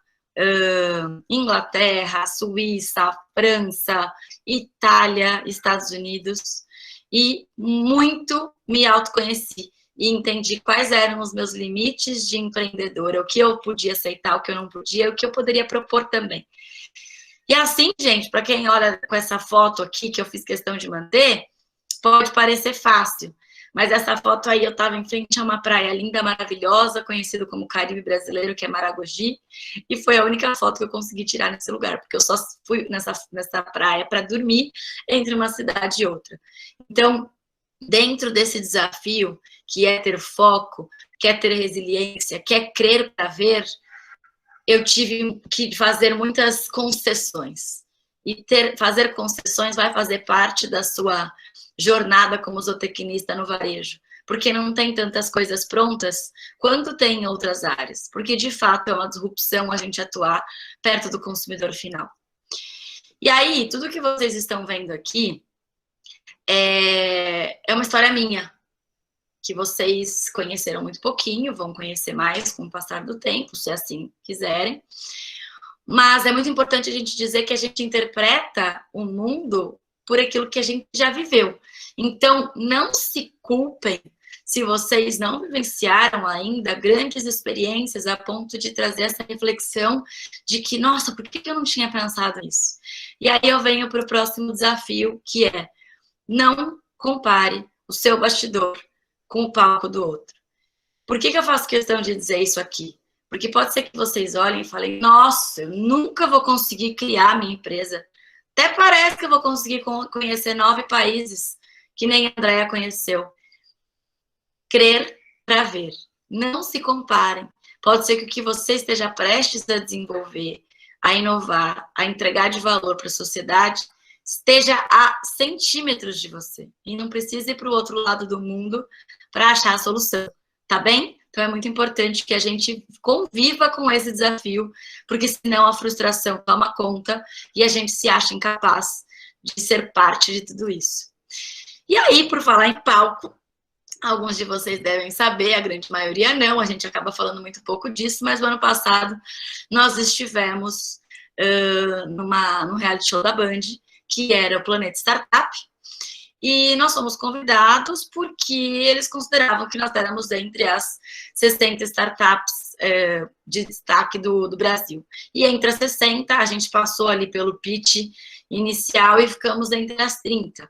Inglaterra, Suíça, França, Itália, Estados Unidos, e muito me autoconheci e entendi quais eram os meus limites de empreendedora, o que eu podia aceitar, o que eu não podia, o que eu poderia propor também. E assim, gente, para quem olha com essa foto aqui, que eu fiz questão de manter, pode parecer fácil, mas essa foto aí eu estava em frente a uma praia linda, maravilhosa, conhecido como Caribe brasileiro, que é Maragogi, e foi a única foto que eu consegui tirar nesse lugar, porque eu só fui nessa praia para dormir entre uma cidade e outra. Então, dentro desse desafio, que é ter foco, que é ter resiliência, que é crer para ver, eu tive que fazer muitas concessões. E fazer concessões vai fazer parte da sua jornada como zootecnista no varejo. Porque não tem tantas coisas prontas quanto tem em outras áreas. Porque, de fato, é uma disrupção a gente atuar perto do consumidor final. E aí, tudo que vocês estão vendo aqui é uma história minha, que vocês conheceram muito pouquinho, vão conhecer mais com o passar do tempo, se assim quiserem. Mas é muito importante a gente dizer que a gente interpreta o mundo por aquilo que a gente já viveu. Então, não se culpem se vocês não vivenciaram ainda grandes experiências a ponto de trazer essa reflexão de que, nossa, por que eu não tinha pensado nisso? E aí eu venho para o próximo desafio, que é: não compare o seu bastidor com o palco do outro. Por que eu faço questão de dizer isso aqui? Porque pode ser que vocês olhem e falem: nossa, eu nunca vou conseguir criar a minha empresa. Até parece que eu vou conseguir conhecer 9 países, que nem a Andrea conheceu. Crer para ver. Não se comparem. Pode ser que o que você esteja prestes a desenvolver, a inovar, a entregar de valor para a sociedade, esteja a centímetros de você. E não precisa ir para o outro lado do mundo para achar a solução, tá bem? Então é muito importante que a gente conviva com esse desafio, porque senão a frustração toma conta e a gente se acha incapaz de ser parte de tudo isso. E aí, por falar em palco, alguns de vocês devem saber, a grande maioria não, a gente acaba falando muito pouco disso, mas no ano passado nós estivemos num reality show da Band, que era o Planeta Startup, e nós fomos convidados porque eles consideravam que nós éramos entre as 60 startups de destaque do Brasil. E entre as 60, a gente passou ali pelo pitch inicial e ficamos entre as 30.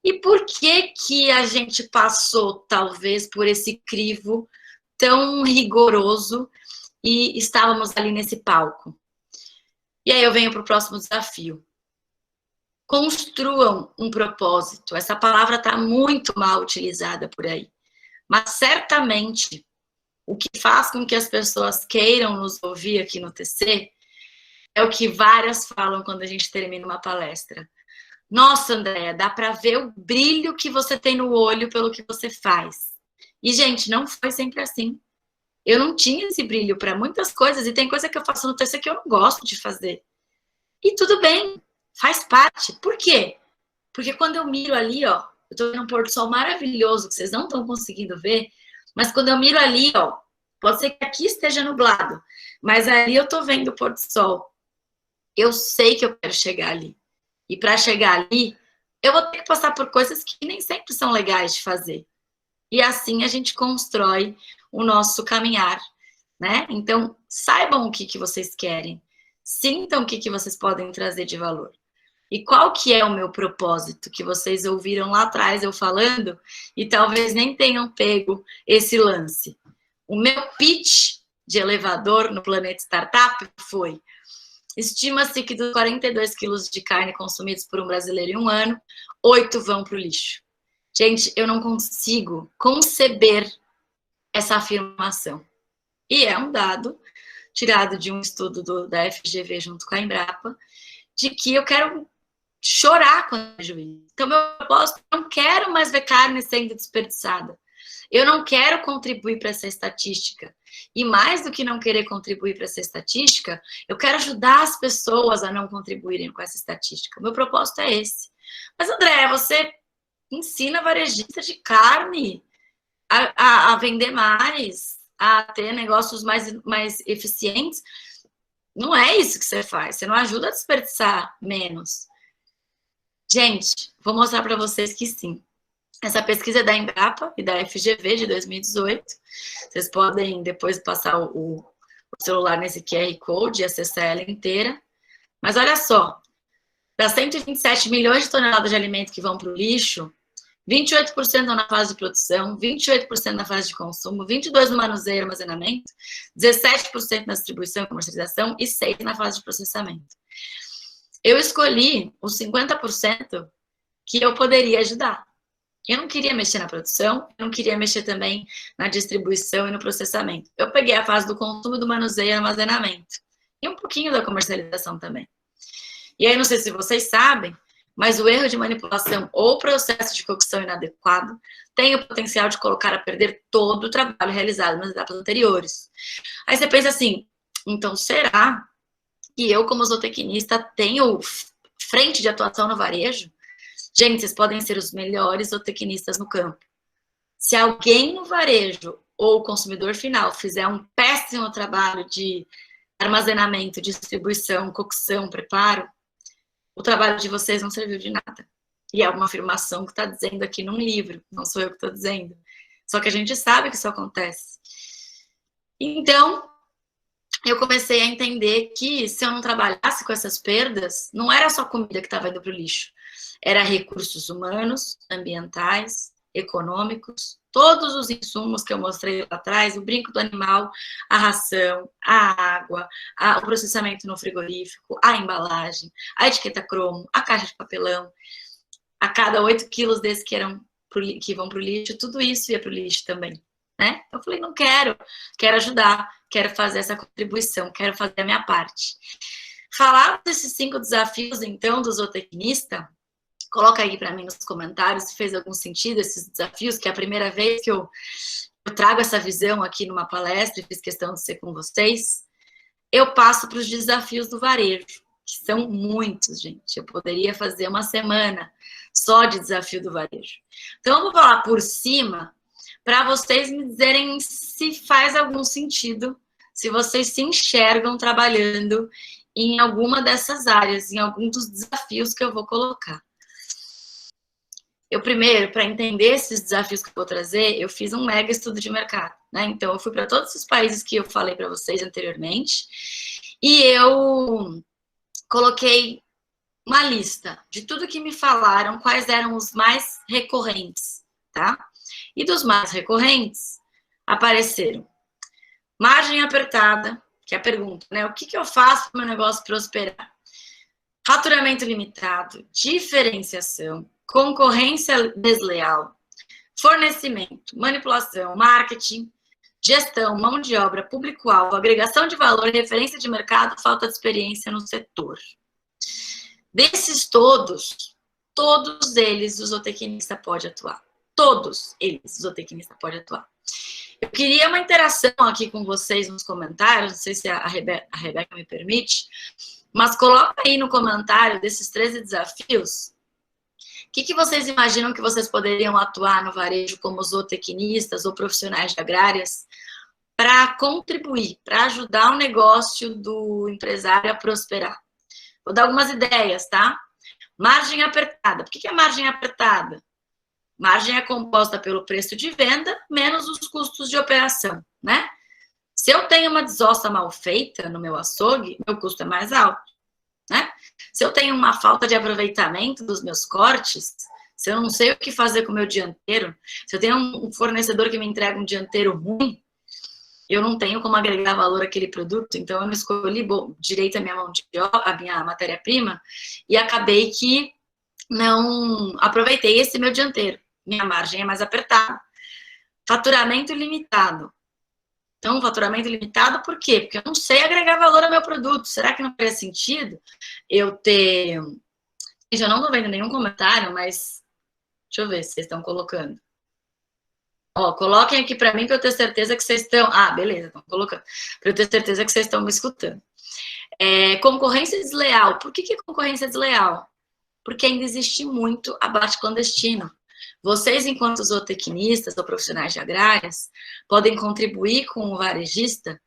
E por que a gente passou, talvez, por esse crivo tão rigoroso e estávamos ali nesse palco? E aí eu venho para o próximo desafio. Construam um propósito. Essa palavra está muito mal utilizada por aí. Mas certamente o que faz com que as pessoas queiram nos ouvir aqui no TC é o que várias falam quando a gente termina uma palestra. Nossa, Andréia, dá para ver o brilho que você tem no olho pelo que você faz. E, gente, não foi sempre assim. Eu não tinha esse brilho para muitas coisas e tem coisa que eu faço no TC que eu não gosto de fazer. E tudo bem, faz parte. Por quê? Porque quando eu miro ali, ó, eu tô vendo um pôr do sol maravilhoso que vocês não estão conseguindo ver, mas quando eu miro ali, ó, pode ser que aqui esteja nublado, mas ali eu tô vendo o pôr do sol. Eu sei que eu quero chegar ali. E para chegar ali, eu vou ter que passar por coisas que nem sempre são legais de fazer. E assim a gente constrói o nosso caminhar, né? Então, saibam o que vocês querem. Sintam o que vocês podem trazer de valor. E qual que é o meu propósito que vocês ouviram lá atrás eu falando e talvez nem tenham pego esse lance. O meu pitch de elevador no Planeta Startup foi: estima-se que dos 42 quilos de carne consumidos por um brasileiro em um ano, 8 vão para o lixo. Gente, eu não consigo conceber essa afirmação. E é um dado tirado de um estudo da FGV junto com a Embrapa, de que eu quero chorar quando vejo isso. Então, meu propósito, eu não quero mais ver carne sendo desperdiçada. Eu não quero contribuir para essa estatística. E mais do que não querer contribuir para essa estatística, eu quero ajudar as pessoas a não contribuírem com essa estatística. O meu propósito é esse. Mas, André, você ensina varejista de carne a vender mais, a ter negócios mais eficientes. Não é isso que você faz. Você não ajuda a desperdiçar menos. Gente, vou mostrar para vocês que sim. Essa pesquisa é da Embrapa e da FGV de 2018. Vocês podem depois passar o celular nesse QR Code e acessar ela inteira. Mas olha só, das 127 milhões de toneladas de alimento que vão para o lixo, 28% estão na fase de produção, 28% na fase de consumo, 22% no manuseio e armazenamento, 17% na distribuição e comercialização e 6% na fase de processamento. Eu escolhi os 50% que eu poderia ajudar. Eu não queria mexer na produção, eu não queria mexer também na distribuição e no processamento. Eu peguei a fase do consumo, do manuseio e armazenamento. E um pouquinho da comercialização também. E aí, não sei se vocês sabem, mas o erro de manipulação ou processo de cocção inadequado tem o potencial de colocar a perder todo o trabalho realizado nas etapas anteriores. Aí você pensa assim, então será que eu, como zootecnista, tenho frente de atuação no varejo? Gente, vocês podem ser os melhores zootecnistas no campo. Se alguém no varejo ou o consumidor final fizer um péssimo trabalho de armazenamento, distribuição, cocção, preparo, o trabalho de vocês não serviu de nada. E é uma afirmação que está dizendo aqui num livro, não sou eu que estou dizendo. Só que a gente sabe que isso acontece. Então, eu comecei a entender que se eu não trabalhasse com essas perdas, não era só comida que estava indo para o lixo. Era recursos humanos, ambientais, econômicos, todos os insumos que eu mostrei lá atrás, o brinco do animal, a ração, a água, o processamento no frigorífico, a embalagem, a etiqueta cromo, a caixa de papelão, a cada 8 quilos desses que vão para o lixo, tudo isso ia para o lixo também, né? Eu falei, não quero ajudar, quero fazer essa contribuição, quero fazer a minha parte. Falar desses 5 desafios, então, do zootecnista, coloca aí para mim nos comentários se fez algum sentido esses desafios, que é a primeira vez que eu trago essa visão aqui numa palestra e fiz questão de ser com vocês. Eu passo para os desafios do varejo, que são muitos, gente. Eu poderia fazer uma semana só de desafio do varejo. Então, eu vou falar por cima para vocês me dizerem se faz algum sentido, se vocês se enxergam trabalhando em alguma dessas áreas, em algum dos desafios que eu vou colocar. Eu primeiro, para entender esses desafios que eu vou trazer, eu fiz um mega estudo de mercado, né? Então, eu fui para todos os países que eu falei para vocês anteriormente e eu coloquei uma lista de tudo que me falaram, quais eram os mais recorrentes, tá? E dos mais recorrentes, apareceram margem apertada, que é a pergunta, né? O que eu faço para o meu negócio prosperar? Faturamento limitado, diferenciação, concorrência desleal, fornecimento, manipulação, marketing, gestão, mão de obra, público-alvo, agregação de valor, referência de mercado, falta de experiência no setor. Desses todos eles o zootecnista pode atuar. Todos eles o zootecnista pode atuar. Eu queria uma interação aqui com vocês nos comentários, não sei se a Rebeca me permite, mas coloca aí no comentário desses 13 desafios, o que vocês imaginam que vocês poderiam atuar no varejo como zootecnistas ou profissionais de agrárias para contribuir, para ajudar o negócio do empresário a prosperar? Vou dar algumas ideias, tá? Margem apertada. Por que é margem apertada? Margem é composta pelo preço de venda menos os custos de operação, né? Se eu tenho uma desossa mal feita no meu açougue, meu custo é mais alto, né? Se eu tenho uma falta de aproveitamento dos meus cortes, se eu não sei o que fazer com o meu dianteiro, se eu tenho um fornecedor que me entrega um dianteiro ruim, eu não tenho como agregar valor àquele produto, então eu não escolhi direito a minha mão de obra, a minha matéria-prima, e acabei que não aproveitei esse meu dianteiro. Minha margem é mais apertada. Faturamento limitado. Então, faturamento limitado por quê? Porque eu não sei agregar valor ao meu produto. Será que não faria sentido eu ter... Gente, eu não tô vendo nenhum comentário, mas deixa eu ver se vocês estão colocando. Ó, coloquem aqui para mim que eu tenho certeza que vocês estão... Ah, beleza, estão colocando. Para eu ter certeza que vocês estão me escutando. Concorrência desleal. Por que concorrência desleal? Porque ainda existe muito abate clandestino. Vocês, enquanto zootecnistas ou profissionais de agrárias, podem contribuir com o varejista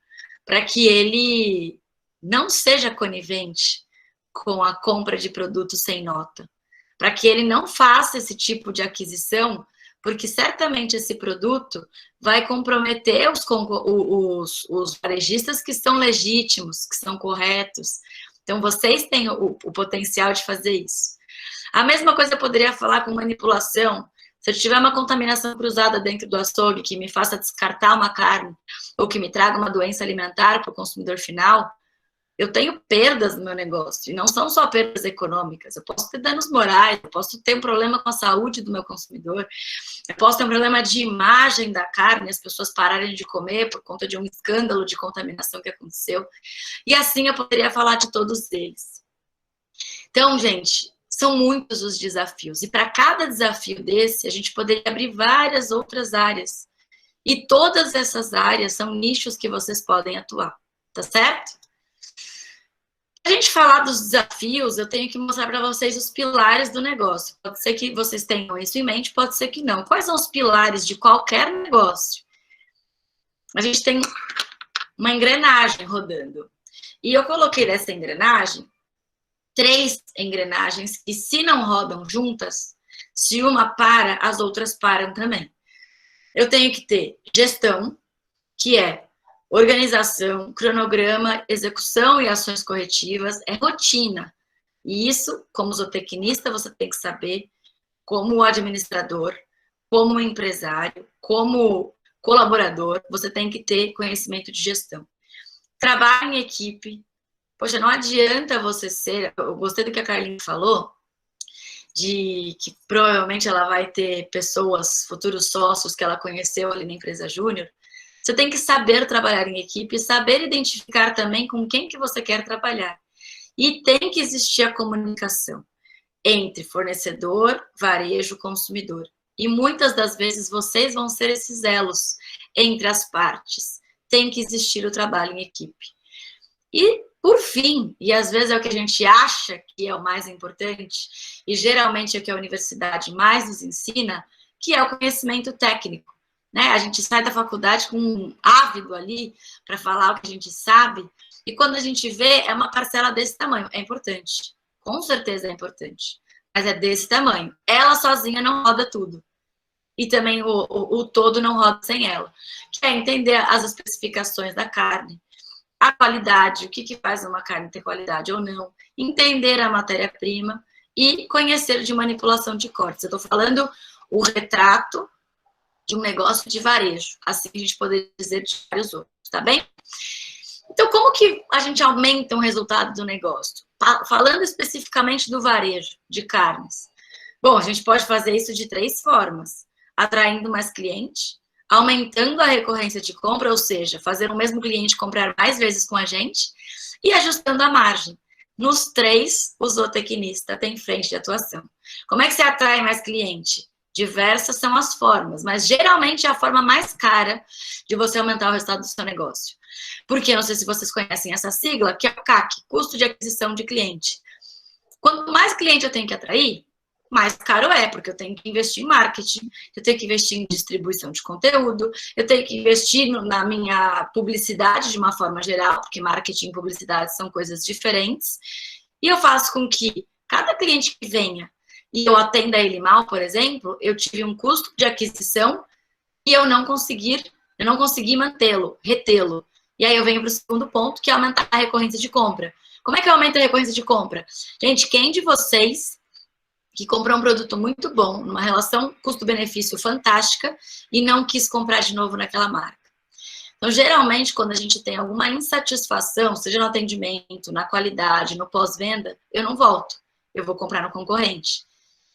para que ele não seja conivente com a compra de produtos sem nota, para que ele não faça esse tipo de aquisição, porque certamente esse produto vai comprometer os varejistas que são legítimos, que são corretos. Então, vocês têm o potencial de fazer isso. A mesma coisa eu poderia falar com manipulação. Se eu tiver uma contaminação cruzada dentro do açougue que me faça descartar uma carne ou que me traga uma doença alimentar para o consumidor final, eu tenho perdas no meu negócio. E não são só perdas econômicas. Eu posso ter danos morais, eu posso ter um problema com a saúde do meu consumidor, eu posso ter um problema de imagem da carne, as pessoas pararem de comer por conta de um escândalo de contaminação que aconteceu. E assim eu poderia falar de todos eles. Então, gente, são muitos os desafios. E para cada desafio desse, a gente poderia abrir várias outras áreas. E todas essas áreas são nichos que vocês podem atuar. Tá certo? Para a gente falar dos desafios, eu tenho que mostrar para vocês os pilares do negócio. Pode ser que vocês tenham isso em mente, pode ser que não. Quais são os pilares de qualquer negócio? A gente tem uma engrenagem rodando. E eu coloquei nessa engrenagem 3 engrenagens que, se não rodam juntas, se uma para, as outras param também. Eu tenho que ter gestão, que é organização, cronograma, execução e ações corretivas, é rotina. E isso, como zootecnista, você tem que saber, como administrador, como empresário, como colaborador, você tem que ter conhecimento de gestão. Trabalho em equipe. Poxa, não adianta você ser... Eu gostei do que a Carlinha falou, de que provavelmente ela vai ter pessoas, futuros sócios que ela conheceu ali na empresa júnior. Você tem que saber trabalhar em equipe, saber identificar também com quem que você quer trabalhar. E tem que existir a comunicação entre fornecedor, varejo, consumidor. E muitas das vezes vocês vão ser esses elos entre as partes. Tem que existir o trabalho em equipe. E, por fim, e às vezes é o que a gente acha que é o mais importante, e geralmente é o que a universidade mais nos ensina, que é o conhecimento técnico. Né? A gente sai da faculdade com um ávido ali para falar o que a gente sabe, e quando a gente vê, é uma parcela desse tamanho. É importante, com certeza é importante, mas é desse tamanho. Ela sozinha não roda tudo. E também o todo não roda sem ela. Que é entender as especificações da carne, a qualidade, o que faz uma carne ter qualidade ou não, entender a matéria-prima e conhecer de manipulação de cortes. Eu estou falando o retrato de um negócio de varejo, assim a gente poderia dizer de vários outros, tá bem? Então, como que a gente aumenta o resultado do negócio? Falando especificamente do varejo de carnes. Bom, a gente pode fazer isso de 3 formas. Atraindo mais cliente, aumentando a recorrência de compra, ou seja, fazer o mesmo cliente comprar mais vezes com a gente, e ajustando a margem. Nos 3, o zootecnista tem frente de atuação. Como é que você atrai mais cliente? Diversas são as formas, mas geralmente é a forma mais cara de você aumentar o resultado do seu negócio. Porque, não sei se vocês conhecem essa sigla, que é o CAC, custo de aquisição de cliente. Quanto mais cliente eu tenho que atrair, mais caro é, porque eu tenho que investir em marketing, eu tenho que investir em distribuição de conteúdo, eu tenho que investir na minha publicidade de uma forma geral, porque marketing e publicidade são coisas diferentes, e eu faço com que cada cliente que venha e eu atenda ele mal, por exemplo, eu tive um custo de aquisição e eu não consegui mantê-lo, retê-lo. E aí eu venho para o segundo ponto, que é aumentar a recorrência de compra. Como é que eu aumento a recorrência de compra? Gente, quem de vocês que comprou um produto muito bom, numa relação custo-benefício fantástica, e não quis comprar de novo naquela marca? Então, geralmente, quando a gente tem alguma insatisfação, seja no atendimento, na qualidade, no pós-venda, eu não volto. Eu vou comprar no concorrente.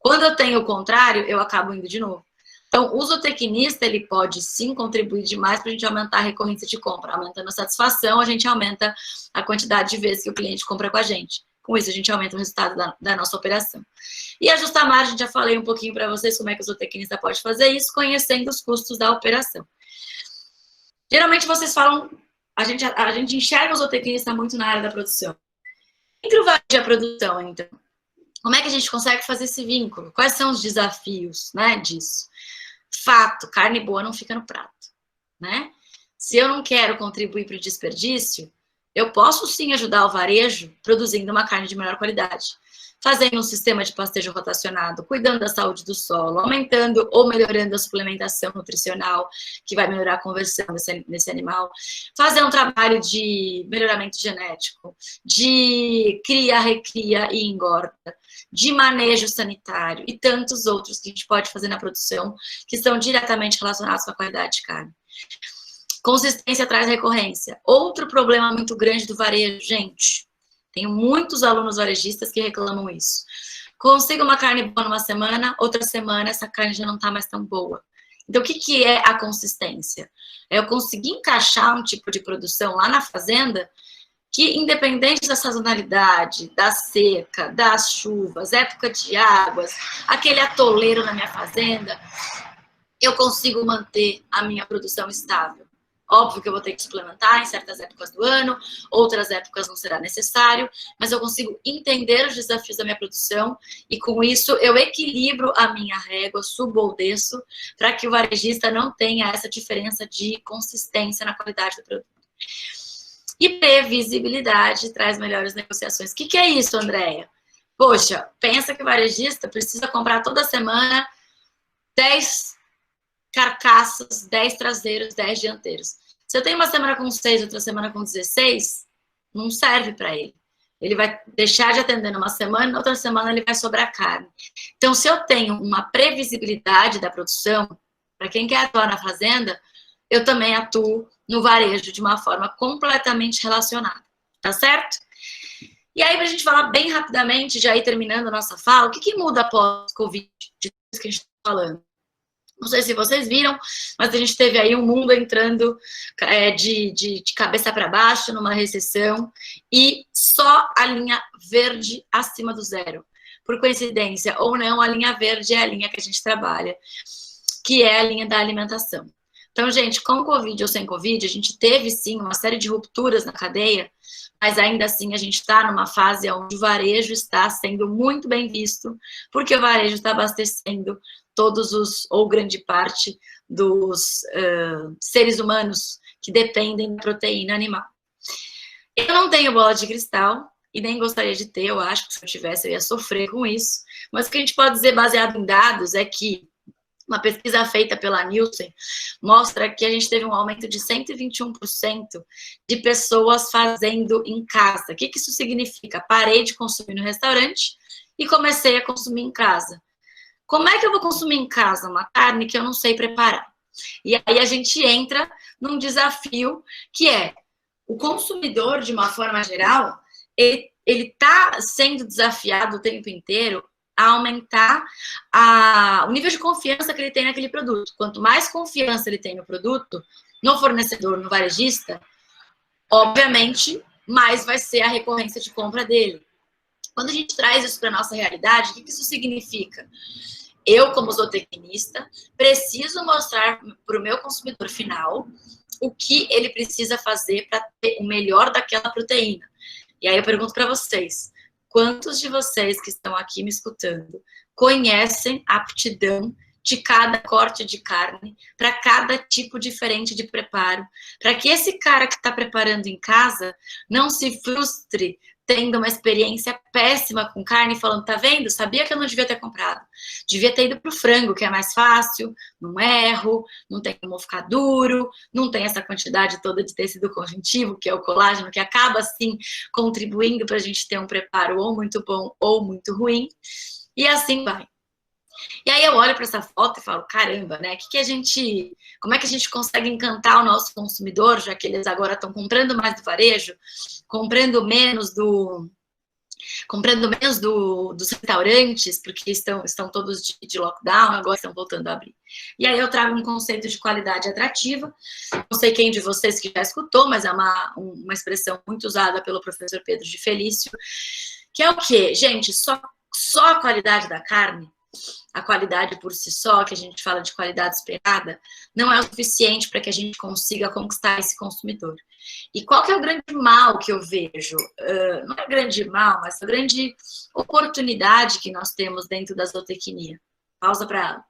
Quando eu tenho o contrário, eu acabo indo de novo. Então, o zootecnista, ele pode sim contribuir demais para a gente aumentar a recorrência de compra. Aumentando a satisfação, a gente aumenta a quantidade de vezes que o cliente compra com a gente. Com isso, a gente aumenta o resultado da nossa operação. E ajustar a margem, já falei um pouquinho para vocês como é que o zootecnista pode fazer isso, conhecendo os custos da operação. Geralmente, vocês falam, a gente enxerga o zootecnista muito na área da produção. Entre o varejo e a produção, então, como é que a gente consegue fazer esse vínculo? Quais são os desafios, né, disso? Fato, carne boa não fica no prato, né? Se eu não quero contribuir para o desperdício, eu posso sim ajudar o varejo produzindo uma carne de melhor qualidade, fazendo um sistema de pastejo rotacionado, cuidando da saúde do solo, aumentando ou melhorando a suplementação nutricional, que vai melhorar a conversão desse animal, fazer um trabalho de melhoramento genético, de cria, recria e engorda, de manejo sanitário e tantos outros que a gente pode fazer na produção que estão diretamente relacionados com a qualidade de carne. Consistência traz recorrência. Outro problema muito grande do varejo, gente. Tenho muitos alunos varejistas que reclamam isso. Consigo uma carne boa numa semana, outra semana essa carne já não está mais tão boa. Então, o que é a consistência? É eu conseguir encaixar um tipo de produção lá na fazenda que, independente da sazonalidade, da seca, das chuvas, época de águas, aquele atoleiro na minha fazenda, eu consigo manter a minha produção estável. Óbvio que eu vou ter que suplementar em certas épocas do ano, outras épocas não será necessário, mas eu consigo entender os desafios da minha produção e, com isso, eu equilibro a minha régua, subo ou desço, para que o varejista não tenha essa diferença de consistência na qualidade do produto. E previsibilidade traz melhores negociações. O que é isso, Andréia? Poxa, pensa que o varejista precisa comprar toda semana 10 carcaças, 10 traseiros, 10 dianteiros. Se eu tenho uma semana com 6, outra semana com 16, não serve para ele. Ele vai deixar de atender numa semana, na outra semana ele vai sobrar carne. Então, se eu tenho uma previsibilidade da produção, para quem quer atuar na fazenda, eu também atuo no varejo de uma forma completamente relacionada. Tá certo? E aí, para a gente falar bem rapidamente, já ir terminando a nossa fala, o que muda após o Covid, de tudo isso que a gente está falando? Não sei se vocês viram, mas a gente teve aí um mundo entrando de cabeça para baixo numa recessão e só a linha verde acima do zero. Por coincidência ou não, a linha verde é a linha que a gente trabalha, que é a linha da alimentação. Então, gente, com Covid ou sem Covid, a gente teve sim uma série de rupturas na cadeia, mas ainda assim a gente está numa fase onde o varejo está sendo muito bem visto, porque o varejo está abastecendo todos os, ou grande parte, dos seres humanos que dependem da proteína animal. Eu não tenho bola de cristal, e nem gostaria de ter, eu acho que se eu tivesse eu ia sofrer com isso, mas o que a gente pode dizer baseado em dados é que uma pesquisa feita pela Nielsen mostra que a gente teve um aumento de 121% de pessoas fazendo em casa. O que isso significa? Parei de consumir no restaurante e comecei a consumir em casa. Como é que eu vou consumir em casa uma carne que eu não sei preparar? E aí a gente entra num desafio que é o consumidor, de uma forma geral, ele está sendo desafiado o tempo inteiro a aumentar o nível de confiança que ele tem naquele produto. Quanto mais confiança ele tem no produto, no fornecedor, no varejista, obviamente, mais vai ser a recorrência de compra dele. Quando a gente traz isso para a nossa realidade, o que isso significa? Eu, como zootecnista, preciso mostrar para o meu consumidor final o que ele precisa fazer para ter o melhor daquela proteína. E aí eu pergunto para vocês, quantos de vocês que estão aqui me escutando conhecem a aptidão de cada corte de carne, para cada tipo diferente de preparo, para que esse cara que está preparando em casa não se frustre tendo uma experiência péssima com carne, falando, tá vendo? Sabia que eu não devia ter comprado. Devia ter ido para o frango, que é mais fácil, não erro, não tem como ficar duro, não tem essa quantidade toda de tecido conjuntivo, que é o colágeno, que acaba, assim, contribuindo para a gente ter um preparo ou muito bom ou muito ruim. E assim vai. E aí eu olho para essa foto e falo, caramba, né? Como é que a gente consegue encantar o nosso consumidor, já que eles agora estão comprando mais do varejo, comprando menos dos restaurantes, porque estão todos de lockdown, agora estão voltando a abrir. E aí eu trago um conceito de qualidade atrativa. Não sei quem de vocês que já escutou, mas é uma expressão muito usada pelo professor Pedro de Felício, que é o quê? Gente, só a qualidade da carne, a qualidade por si só, que a gente fala de qualidade esperada, não é o suficiente para que a gente consiga conquistar esse consumidor. E qual que é o grande mal que eu vejo? Não é grande mal, mas a grande oportunidade que nós temos dentro da zootecnia. Pausa para ela.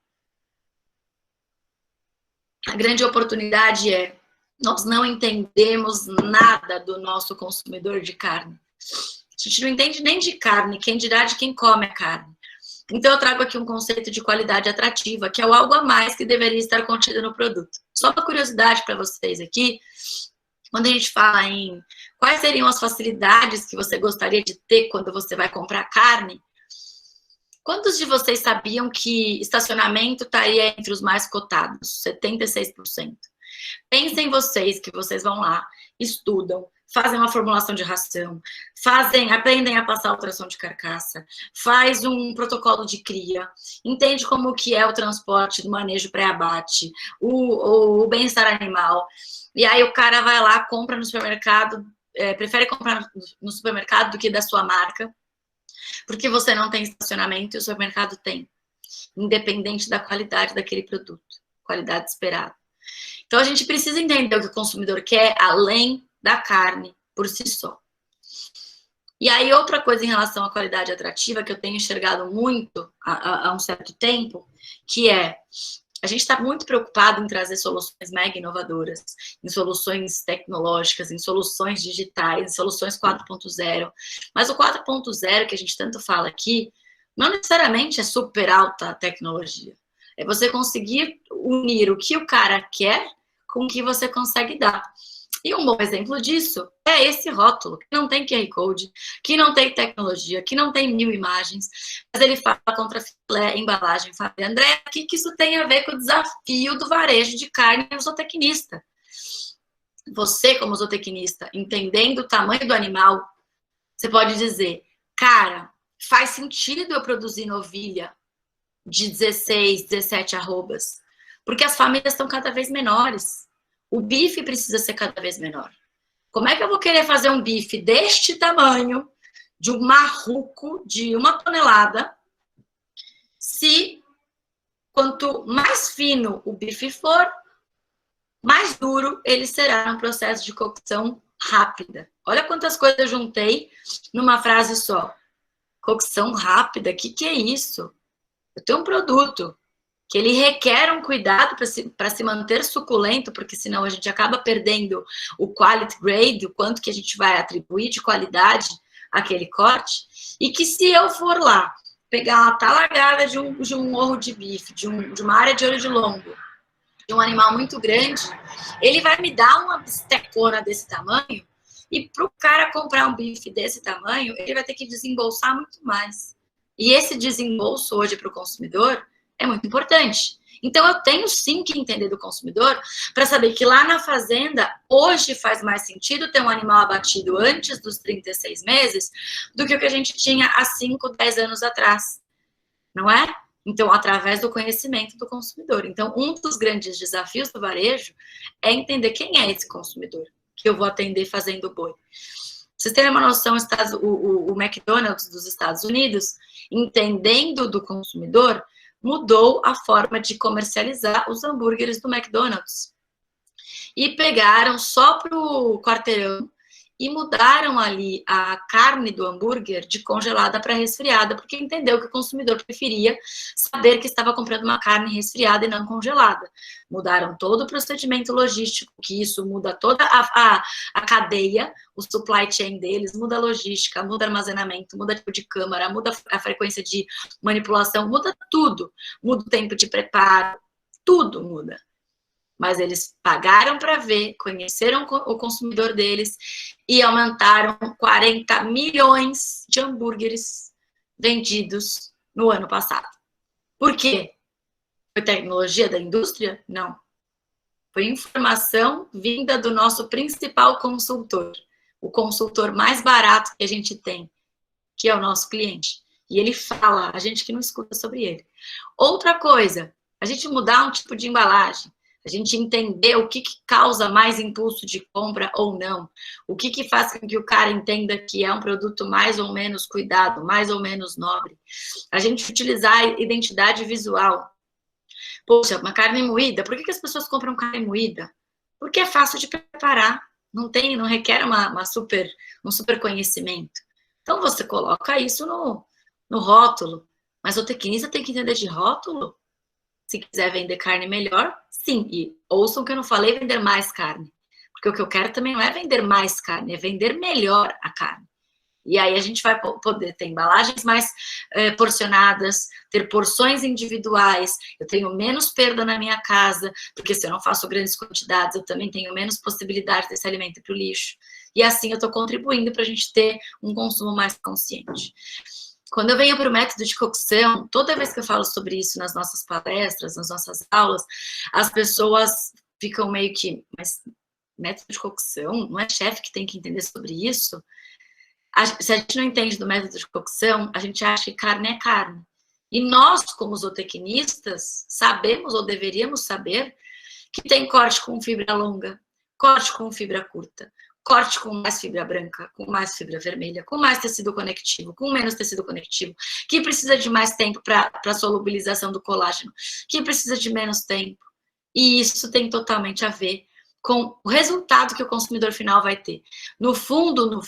A grande oportunidade é nós não entendemos nada do nosso consumidor de carne. A gente não entende nem de carne, quem dirá de quem come a carne. Então, eu trago aqui um conceito de qualidade atrativa, que é o algo a mais que deveria estar contido no produto. Só uma curiosidade para vocês aqui, quando a gente fala em quais seriam as facilidades que você gostaria de ter quando você vai comprar carne, quantos de vocês sabiam que estacionamento estaria entre os mais cotados? 76%. Pensem vocês que vocês vão lá, estudam, fazem uma formulação de ração, aprendem a passar ultrassom de carcaça, faz um protocolo de cria, entende como que é o transporte do manejo pré-abate, o bem-estar animal, e aí o cara vai lá, compra no supermercado, prefere comprar no supermercado do que da sua marca, porque você não tem estacionamento e o supermercado tem, independente da qualidade daquele produto, qualidade esperada. Então, a gente precisa entender o que o consumidor quer, além da carne por si só. E aí, outra coisa em relação à qualidade atrativa, que eu tenho enxergado muito há um certo tempo, que é, a gente está muito preocupado em trazer soluções mega inovadoras, em soluções tecnológicas, em soluções digitais, em soluções 4.0, mas o 4.0 que a gente tanto fala aqui, não necessariamente é super alta tecnologia. É você conseguir unir o que o cara quer com o que você consegue dar. E um bom exemplo disso é esse rótulo, que não tem QR Code, que não tem tecnologia, que não tem 1000 imagens, mas ele fala contra filé, embalagem. Fala, André, o que isso tem a ver com o desafio do varejo de carne e o zootecnista? Você, como zootecnista, entendendo o tamanho do animal, você pode dizer, cara, faz sentido eu produzir novilha de 16, 17 arrobas, Porque as famílias estão cada vez menores. O bife precisa ser cada vez menor. Como é que eu vou querer fazer um bife deste tamanho, de um marruco de 1 tonelada, se quanto mais fino o bife for, mais duro ele será no processo de cocção rápida. Olha quantas coisas eu juntei numa frase só. Cocção rápida, o que é isso? Eu tenho um produto que ele requer um cuidado para se manter suculento, porque senão a gente acaba perdendo o quality grade, o quanto que a gente vai atribuir de qualidade àquele corte, e que se eu for lá pegar uma talagada de um orro de bife, de uma área de olho de lombo, de um animal muito grande, ele vai me dar uma bistecona desse tamanho, e para o cara comprar um bife desse tamanho, ele vai ter que desembolsar muito mais. E esse desembolso hoje para o consumidor é muito importante. Então, eu tenho sim que entender do consumidor para saber que lá na fazenda, hoje faz mais sentido ter um animal abatido antes dos 36 meses do que o que a gente tinha há 5, 10 anos atrás. Não é? Então, através do conhecimento do consumidor. Então, um dos grandes desafios do varejo é entender quem é esse consumidor que eu vou atender fazendo boi. Pra vocês terem uma noção, o McDonald's dos Estados Unidos, entendendo do consumidor, mudou a forma de comercializar os hambúrgueres do McDonald's. E pegaram só para o quarteirão e mudaram ali a carne do hambúrguer de congelada para resfriada, porque entendeu que o consumidor preferia saber que estava comprando uma carne resfriada e não congelada. Mudaram todo o procedimento logístico, que isso muda toda a cadeia, o supply chain deles, muda a logística, muda o armazenamento, muda o tipo de câmara, muda a frequência de manipulação, muda tudo. Muda o tempo de preparo, tudo muda. Mas eles pagaram para ver, conheceram o consumidor deles e aumentaram 40 milhões de hambúrgueres vendidos no ano passado. Por quê? Foi tecnologia da indústria? Não. Foi informação vinda do nosso principal consultor, o consultor mais barato que a gente tem, que é o nosso cliente. E ele fala, a gente que não escuta sobre ele. Outra coisa, a gente mudar um tipo de embalagem. A gente entender o que causa mais impulso de compra ou não. O que faz com que o cara entenda que é um produto mais ou menos cuidado, mais ou menos nobre. A gente utilizar a identidade visual. Poxa, uma carne moída. Por que as pessoas compram carne moída? Porque é fácil de preparar. Não requer um super conhecimento. Então, você coloca isso no rótulo. Mas o tecnista tem que entender de rótulo. Se quiser vender carne melhor, sim. E ouçam que eu não falei vender mais carne. Porque o que eu quero também não é vender mais carne, é vender melhor a carne. E aí a gente vai poder ter embalagens mais porcionadas, ter porções individuais. Eu tenho menos perda na minha casa, porque se eu não faço grandes quantidades, eu também tenho menos possibilidade desse alimento para o lixo. E assim eu estou contribuindo para a gente ter um consumo mais consciente. Quando eu venho para o método de cocção, toda vez que eu falo sobre isso nas nossas palestras, nas nossas aulas, as pessoas ficam meio que, mas método de cocção? Não é chefe que tem que entender sobre isso? Se a gente não entende do método de cocção, a gente acha que carne é carne. E nós, como zootecnistas, sabemos ou deveríamos saber que tem corte com fibra longa, corte com fibra curta, corte com mais fibra branca, com mais fibra vermelha, com mais tecido conectivo, com menos tecido conectivo, que precisa de mais tempo para a solubilização do colágeno, que precisa de menos tempo. E isso tem totalmente a ver com o resultado que o consumidor final vai ter. No fundo,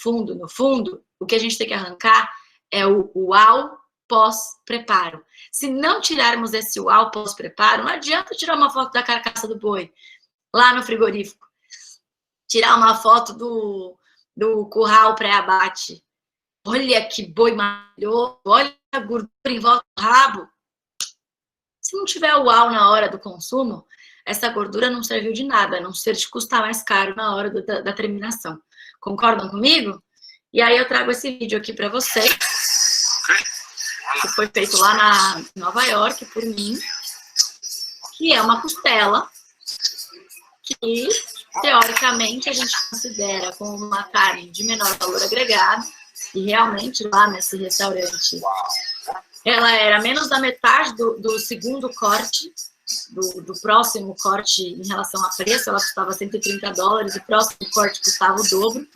o que a gente tem que arrancar é o uau pós-preparo. Se não tirarmos esse uau pós-preparo, não adianta tirar uma foto da carcaça do boi lá no frigorífico. Tirar uma foto do curral pré-abate. Olha que boi maravilhoso, olha a gordura em volta do rabo. Se não tiver o uau na hora do consumo, essa gordura não serviu de nada, a não ser de custar mais caro na hora da terminação. Concordam comigo? E aí eu trago esse vídeo aqui para vocês, que foi feito lá na Nova York por mim, que é uma costela que, teoricamente, a gente considera como uma carne de menor valor agregado, e realmente lá nesse restaurante ela era menos da metade do segundo corte, do próximo corte em relação a preço, ela custava $130, o próximo corte custava o dobro.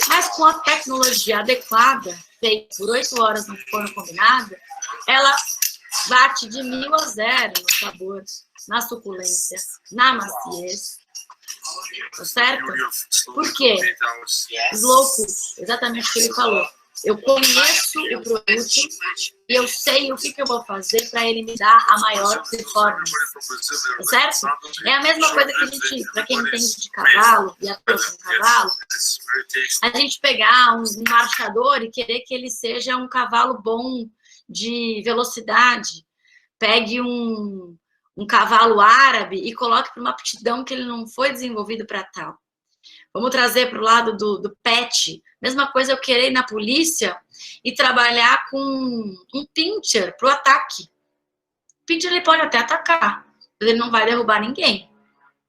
Mas com a tecnologia adequada, feita por 8 horas no forno combinado, ela bate de 1000 a 0 no sabor, na suculência, na maciez. Tá certo? Por quê? Slow cook, exatamente o que ele falou. Eu conheço o produto e eu sei o que eu vou fazer para ele me dar a maior performance. Tá certo? É a mesma coisa que a gente, para quem entende de cavalo, e atua com cavalo, a gente pegar um marchador e querer que ele seja um cavalo bom de velocidade. Pegue um cavalo árabe e coloque para uma aptidão que ele não foi desenvolvido para tal. Vamos trazer para o lado do pet. Mesma coisa eu querer ir na polícia e trabalhar com um pincher para o ataque. O pincher ele pode até atacar, mas ele não vai derrubar ninguém,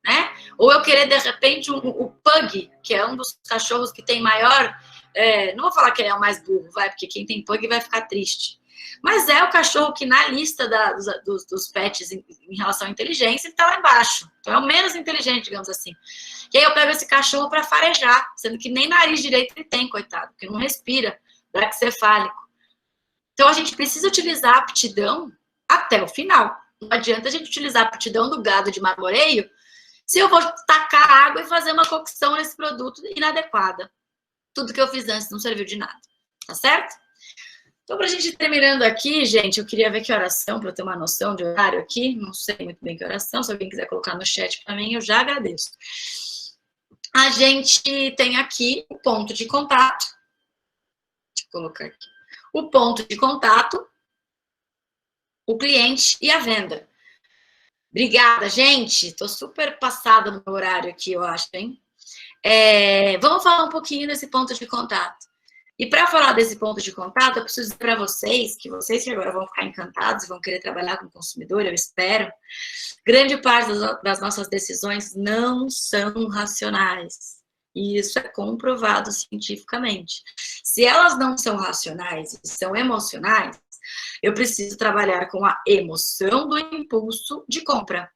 né? Ou eu querer, de repente, o pug, que é um dos cachorros que tem maior... não vou falar que ele é o mais burro, porque quem tem pug vai ficar triste. Mas é o cachorro que na lista dos pets em relação à inteligência, ele está lá embaixo. Então é o menos inteligente, digamos assim. E aí eu pego esse cachorro para farejar, sendo que nem nariz direito ele tem, coitado, porque não respira, braquicefálico. Então a gente precisa utilizar a aptidão até o final. Não adianta a gente utilizar a aptidão do gado de marmoreio se eu vou tacar água e fazer uma cocção nesse produto inadequada. Tudo que eu fiz antes não serviu de nada. Tá certo? Então, para a gente ir terminando aqui, gente, eu queria ver que horas são, para eu ter uma noção de horário aqui. Não sei muito bem que horas são. Se alguém quiser colocar no chat para mim, eu já agradeço. A gente tem aqui o ponto de contato. Deixa eu colocar aqui. O ponto de contato, o cliente e a venda. Obrigada, gente. Estou super passada no meu horário aqui, eu acho, hein? Vamos falar um pouquinho desse ponto de contato. E para falar desse ponto de contato, eu preciso dizer para vocês que agora vão ficar encantados e vão querer trabalhar com o consumidor, eu espero. Grande parte das nossas decisões não são racionais. E isso é comprovado cientificamente. Se elas não são racionais e são emocionais, eu preciso trabalhar com a emoção do impulso de compra.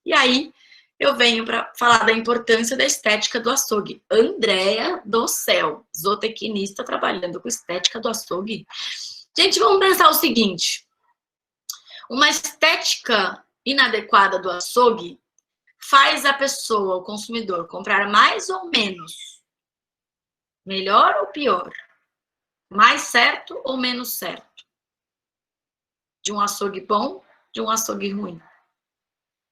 E aí, eu venho para falar da importância da estética do açougue. Andréa do céu, zootecnista trabalhando com estética do açougue. Gente, vamos pensar o seguinte. Uma estética inadequada do açougue faz a pessoa, o consumidor, comprar mais ou menos. Melhor ou pior? Mais certo ou menos certo? De um açougue bom, de um açougue ruim.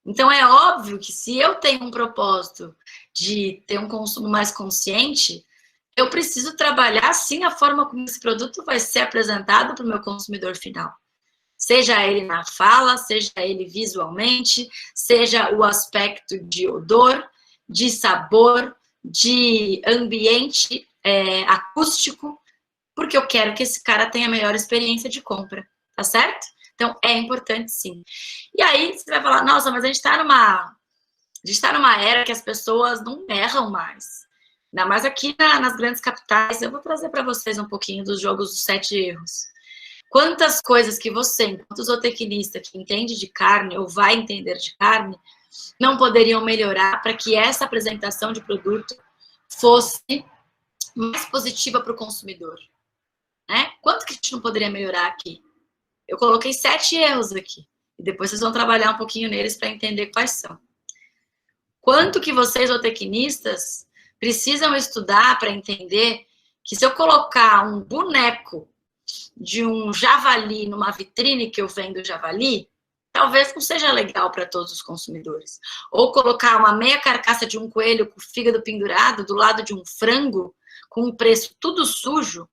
Então, é óbvio que se eu tenho um propósito de ter um consumo mais consciente, eu preciso trabalhar, sim, a forma como esse produto vai ser apresentado para o meu consumidor final. Seja ele na fala, seja ele visualmente, seja o aspecto de odor, de sabor, de ambiente acústico, porque eu quero que esse cara tenha a melhor experiência de compra, tá certo? Então, é importante, sim. E aí, você vai falar, nossa, mas a gente está numa era que as pessoas não erram mais. Ainda mais aqui nas grandes capitais. Eu vou trazer para vocês um pouquinho dos jogos dos 7 erros. Quantas coisas que você, enquanto zootecnista que entende de carne ou vai entender de carne, não poderiam melhorar para que essa apresentação de produto fosse mais positiva para o consumidor? Né? Quanto que a gente não poderia melhorar aqui? Eu coloquei 7 erros aqui. E depois vocês vão trabalhar um pouquinho neles para entender quais são. Quanto que vocês, zootecnistas, precisam estudar para entender que se eu colocar um boneco de um javali numa vitrine que eu vendo javali, talvez não seja legal para todos os consumidores. Ou colocar uma meia carcaça de um coelho com o fígado pendurado do lado de um frango, com um preço tudo sujo,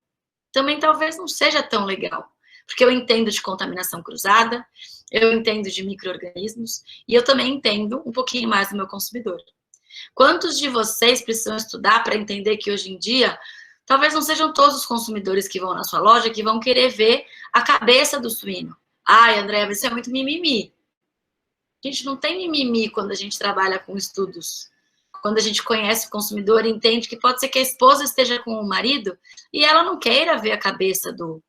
também talvez não seja tão legal. Porque eu entendo de contaminação cruzada, eu entendo de micro-organismos e eu também entendo um pouquinho mais do meu consumidor. Quantos de vocês precisam estudar para entender que hoje em dia, talvez não sejam todos os consumidores que vão na sua loja que vão querer ver a cabeça do suíno? Ai, André, isso é muito mimimi. A gente não tem mimimi quando a gente trabalha com estudos. Quando a gente conhece o consumidor e entende que pode ser que a esposa esteja com o marido e ela não queira ver a cabeça do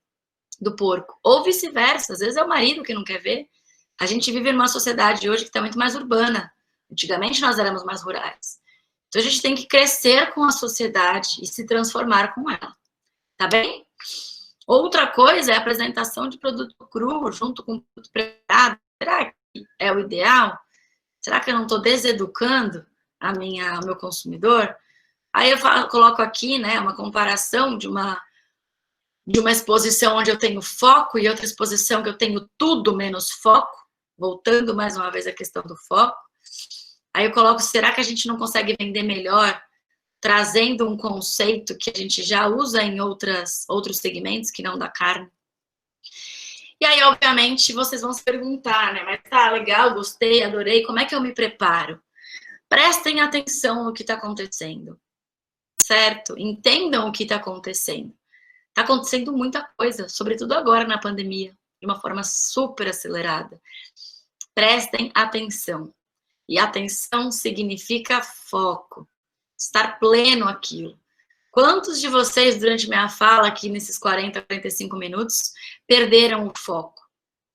porco. Ou vice-versa, às vezes é o marido que não quer ver A gente vive numa sociedade hoje que está muito mais urbana. Antigamente nós éramos mais rurais. Então a gente tem que crescer com a sociedade e se transformar com ela. Tá bem? Outra coisa é a apresentação de produto cru junto com produto preparado. Será que é o ideal? Será que eu não estou deseducando o meu consumidor? Aí eu coloco aqui, né, uma comparação de uma exposição onde eu tenho foco e outra exposição que eu tenho tudo menos foco, voltando mais uma vez à questão do foco. Aí eu coloco, será que a gente não consegue vender melhor trazendo um conceito que a gente já usa em outros segmentos que não da carne? E aí, obviamente, vocês vão se perguntar, né? Mas tá, legal, gostei, adorei, como é que eu me preparo? Prestem atenção no que está acontecendo, certo? Entendam o que está acontecendo. Está acontecendo muita coisa, sobretudo agora na pandemia, de uma forma super acelerada. Prestem atenção. E atenção significa foco, estar pleno aquilo. Quantos de vocês, durante minha fala aqui, nesses 40, 45 minutos, perderam o foco?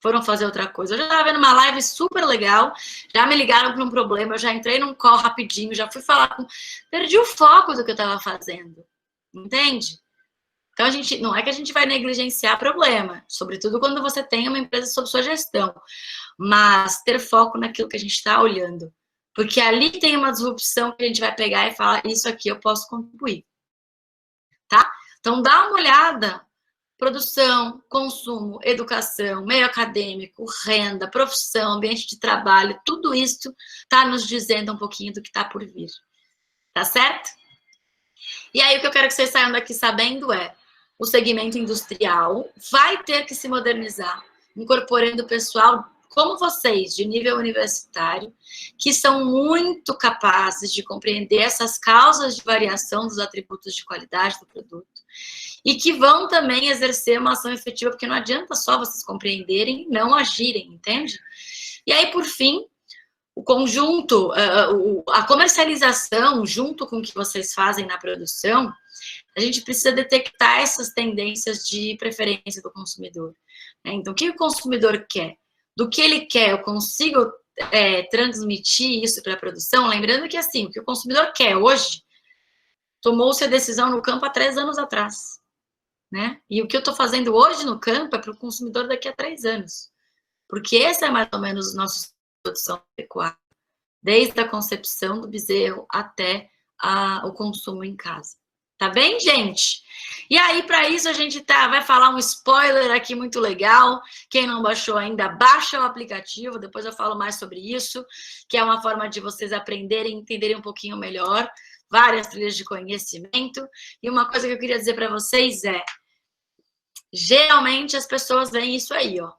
Foram fazer outra coisa. Eu já estava vendo uma live super legal, já me ligaram para um problema, eu já entrei num call rapidinho, já fui falar com... Perdi o foco do que eu estava fazendo. Entende? Então, não é que a gente vai negligenciar problema, sobretudo quando você tem uma empresa sob sua gestão, mas ter foco naquilo que a gente está olhando. Porque ali tem uma disrupção que a gente vai pegar e falar, isso aqui eu posso contribuir. Tá? Então, dá uma olhada. Produção, consumo, educação, meio acadêmico, renda, profissão, ambiente de trabalho, tudo isso está nos dizendo um pouquinho do que está por vir. Tá certo? E aí, o que eu quero que vocês saiam daqui sabendo é o segmento industrial vai ter que se modernizar, incorporando pessoal como vocês, de nível universitário, que são muito capazes de compreender essas causas de variação dos atributos de qualidade do produto e que vão também exercer uma ação efetiva, porque não adianta só vocês compreenderem e não agirem, entende? E aí, por fim, o conjunto, a comercialização, junto com o que vocês fazem na produção, a gente precisa detectar essas tendências de preferência do consumidor. Né? Então, o que o consumidor quer? Do que ele quer, eu consigo transmitir isso para a produção? Lembrando que, assim, o que o consumidor quer hoje, tomou-se a decisão no campo há 3 anos atrás. Né? E o que eu estou fazendo hoje no campo é para o consumidor daqui a 3 anos. Porque esse é mais ou menos os nossos produção pecuária, desde a concepção do bezerro até o consumo em casa. Tá bem, gente? E aí, para isso, a gente vai falar um spoiler aqui muito legal. Quem não baixou ainda, baixa o aplicativo. Depois eu falo mais sobre isso, que é uma forma de vocês aprenderem, entenderem um pouquinho melhor. Várias trilhas de conhecimento. E uma coisa que eu queria dizer para vocês é, geralmente as pessoas veem isso aí, ó.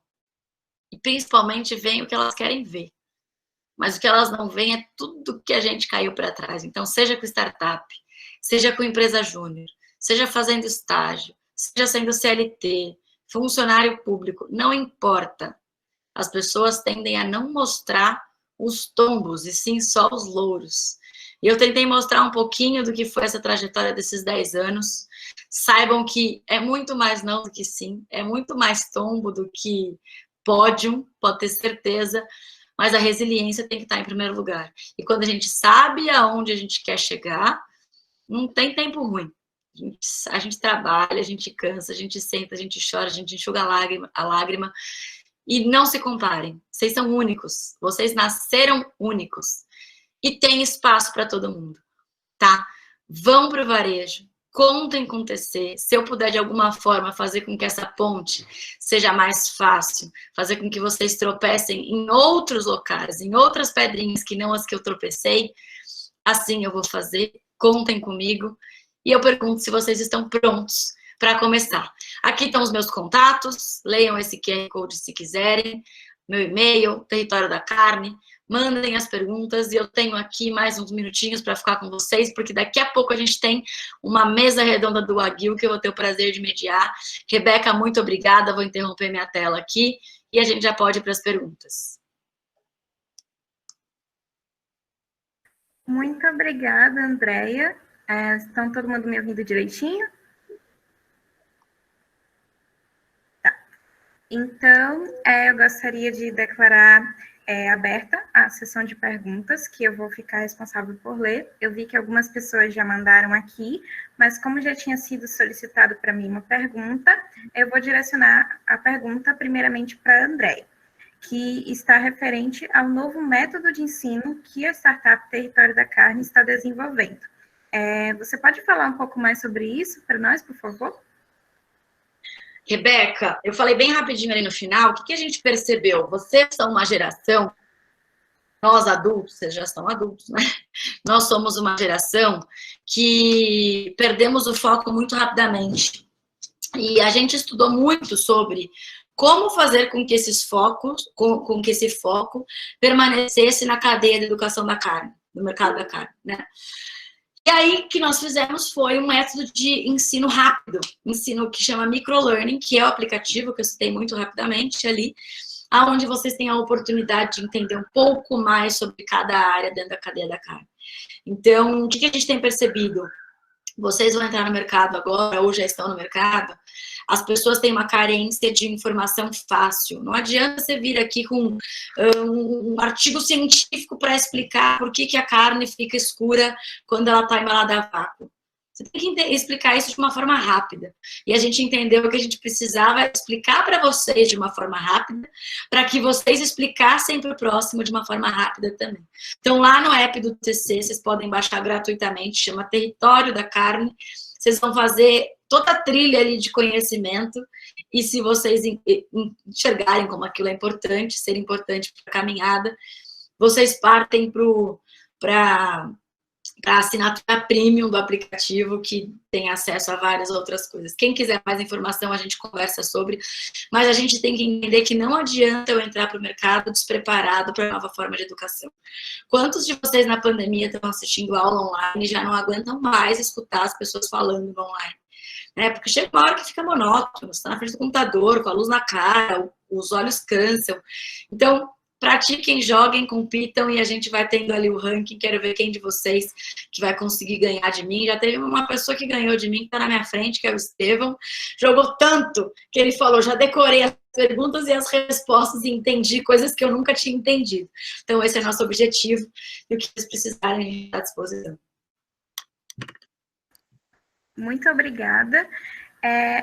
E principalmente veem o que elas querem ver. Mas o que elas não veem é tudo que a gente caiu para trás. Então, seja com startup, seja com empresa júnior, seja fazendo estágio, seja sendo CLT, funcionário público, não importa. As pessoas tendem a não mostrar os tombos, e sim só os louros. E eu tentei mostrar um pouquinho do que foi essa trajetória desses 10 anos. Saibam que é muito mais não do que sim, é muito mais tombo do que pódio, pode ter certeza, mas a resiliência tem que estar em primeiro lugar. E quando a gente sabe aonde a gente quer chegar, não tem tempo ruim. A gente trabalha, a gente cansa, a gente senta, a gente chora, a gente enxuga a lágrima. E não se comparem. Vocês são únicos. Vocês nasceram únicos. E tem espaço para todo mundo, tá? Vão para o varejo. Contem com o TC. Se eu puder, de alguma forma, fazer com que essa ponte seja mais fácil, fazer com que vocês tropecem em outros locais, em outras pedrinhas que não as que eu tropecei, assim eu vou fazer. Contem comigo. E eu pergunto se vocês estão prontos para começar. Aqui estão os meus contatos. Leiam esse QR Code se quiserem. Meu e-mail, Território da Carne. Mandem as perguntas e eu tenho aqui mais uns minutinhos para ficar com vocês, porque daqui a pouco a gente tem uma mesa redonda do Wagyu que eu vou ter o prazer de mediar. Rebeca, muito obrigada. Vou interromper minha tela aqui e a gente já pode ir para as perguntas. Muito obrigada, Andréia. Estão todo mundo me ouvindo direitinho? Tá. Então, eu gostaria de declarar aberta a sessão de perguntas, que eu vou ficar responsável por ler. Eu vi que algumas pessoas já mandaram aqui, mas como já tinha sido solicitado para mim uma pergunta, eu vou direcionar a pergunta primeiramente para a Andréia, que está referente ao novo método de ensino que a startup Território da Carne está desenvolvendo. Você pode falar um pouco mais sobre isso para nós, por favor? Rebeca, eu falei bem rapidinho ali no final, o que a gente percebeu? Vocês são uma geração, nós adultos, vocês já são adultos, né? Nós somos uma geração que perdemos o foco muito rapidamente. E a gente estudou muito sobre como fazer com que esse foco permanecesse na cadeia de educação da carne, no mercado da carne, né? E aí, o que nós fizemos foi um método de ensino rápido, ensino que chama microlearning, que é o aplicativo que eu citei muito rapidamente ali, onde vocês têm a oportunidade de entender um pouco mais sobre cada área dentro da cadeia da carne. Então, o que a gente tem percebido? Vocês vão entrar no mercado agora, ou já estão no mercado, as pessoas têm uma carência de informação fácil. Não adianta você vir aqui com um artigo científico para explicar por que a carne fica escura quando ela está embalada a vácuo. Você tem que explicar isso de uma forma rápida. E a gente entendeu que a gente precisava explicar para vocês de uma forma rápida, para que vocês explicassem para o próximo de uma forma rápida também. Então, lá no app do TC, vocês podem baixar gratuitamente, chama Território da Carne. Vocês vão fazer toda a trilha ali de conhecimento, e se vocês enxergarem como aquilo é importante, ser importante para a caminhada, vocês partem para a assinatura premium do aplicativo, que tem acesso a várias outras coisas. Quem quiser mais informação, a gente conversa sobre, mas a gente tem que entender que não adianta eu entrar para o mercado despreparado para a nova forma de educação. Quantos de vocês na pandemia estão assistindo aula online e já não aguentam mais escutar as pessoas falando online? Porque chega uma hora que fica monótono, você está na frente do computador, com a luz na cara, os olhos cansam. Então, pratiquem, joguem, compitam, e a gente vai tendo ali o ranking. Quero ver quem de vocês que vai conseguir ganhar de mim. Já teve uma pessoa que ganhou de mim, que está na minha frente, que é o Estevão. Jogou tanto que ele falou, já decorei as perguntas e as respostas e entendi coisas que eu nunca tinha entendido. Então, esse é nosso objetivo, e o que vocês precisarem, a gente está à disposição. Muito obrigada.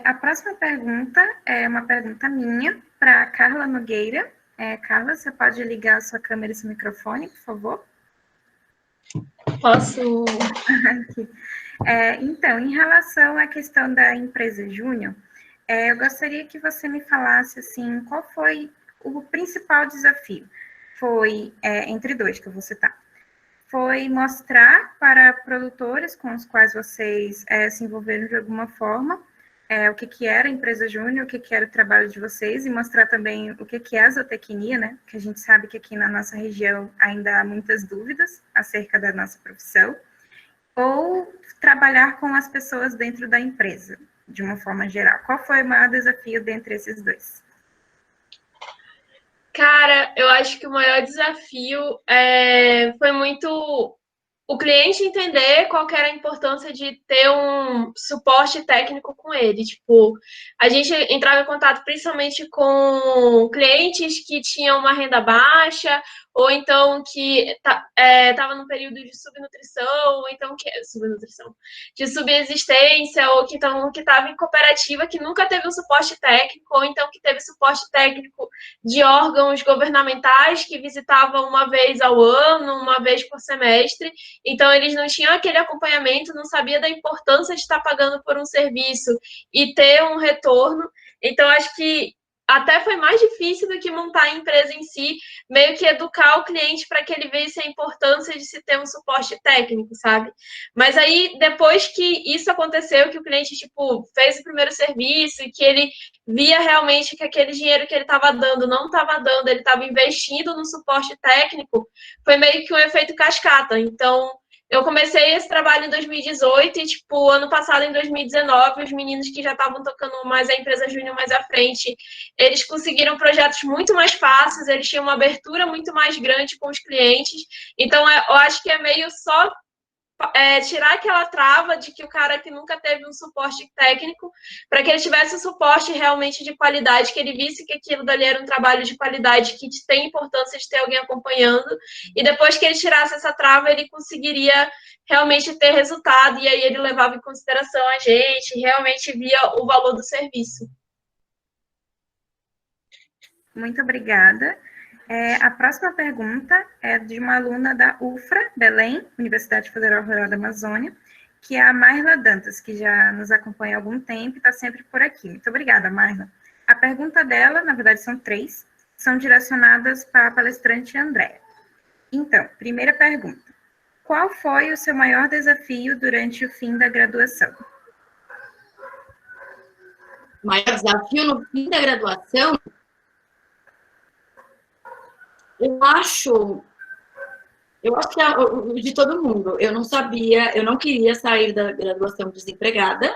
A próxima pergunta é uma pergunta minha para Carla Nogueira. Carla, você pode ligar a sua câmera e seu microfone, por favor? Posso. Então, em relação à questão da empresa Júnior, eu gostaria que você me falasse, assim, qual foi o principal desafio? Foi, entre dois que eu vou citar, foi mostrar para produtores com os quais vocês se envolveram de alguma forma, o que era a empresa Júnior, o que era o trabalho de vocês, e mostrar também o que é a zootecnia, né? Que a gente sabe que aqui na nossa região ainda há muitas dúvidas acerca da nossa profissão, ou trabalhar com as pessoas dentro da empresa, de uma forma geral. Qual foi o maior desafio dentre esses dois? Cara, eu acho que o maior desafio foi muito o cliente entender qual que era a importância de ter um suporte técnico com ele. Tipo, a gente entrava em contato principalmente com clientes que tinham uma renda baixa, ou então que estava no período de subnutrição, ou então de subexistência, ou que estava em cooperativa, que nunca teve um suporte técnico, ou então que teve suporte técnico de órgãos governamentais que visitavam uma vez ao ano, uma vez por semestre. Então, eles não tinham aquele acompanhamento, não sabia da importância de estar pagando por um serviço e ter um retorno. Então, acho que até foi mais difícil do que montar a empresa em si, meio que educar o cliente para que ele veja a importância de se ter um suporte técnico, sabe? Mas aí, depois que isso aconteceu, que o cliente, tipo, fez o primeiro serviço e que ele via realmente que aquele dinheiro que ele estava dando não estava dando, ele estava investindo no suporte técnico, foi meio que um efeito cascata. Então, eu comecei esse trabalho em 2018 e, tipo, ano passado, em 2019, os meninos que já estavam tocando mais a empresa Júnior mais à frente, eles conseguiram projetos muito mais fáceis, eles tinham uma abertura muito mais grande com os clientes. Então, eu acho que é meio só tirar aquela trava de que o cara que nunca teve um suporte técnico, para que ele tivesse um suporte realmente de qualidade, que ele visse que aquilo dali era um trabalho de qualidade, que tem importância de ter alguém acompanhando, e depois que ele tirasse essa trava, ele conseguiria realmente ter resultado, e aí ele levava em consideração a gente, realmente via o valor do serviço. Muito obrigada. A próxima pergunta é de uma aluna da UFRA, Belém, Universidade Federal Rural da Amazônia, que é a Marla Dantas, que já nos acompanha há algum tempo e está sempre por aqui. Muito obrigada, Marla. A pergunta dela, na verdade, são 3, são direcionadas para a palestrante Andréa. Então, primeira pergunta. Qual foi o seu maior desafio durante o fim da graduação? O maior desafio no fim da graduação? Eu acho que é o de todo mundo. Eu não sabia, eu não queria sair da graduação desempregada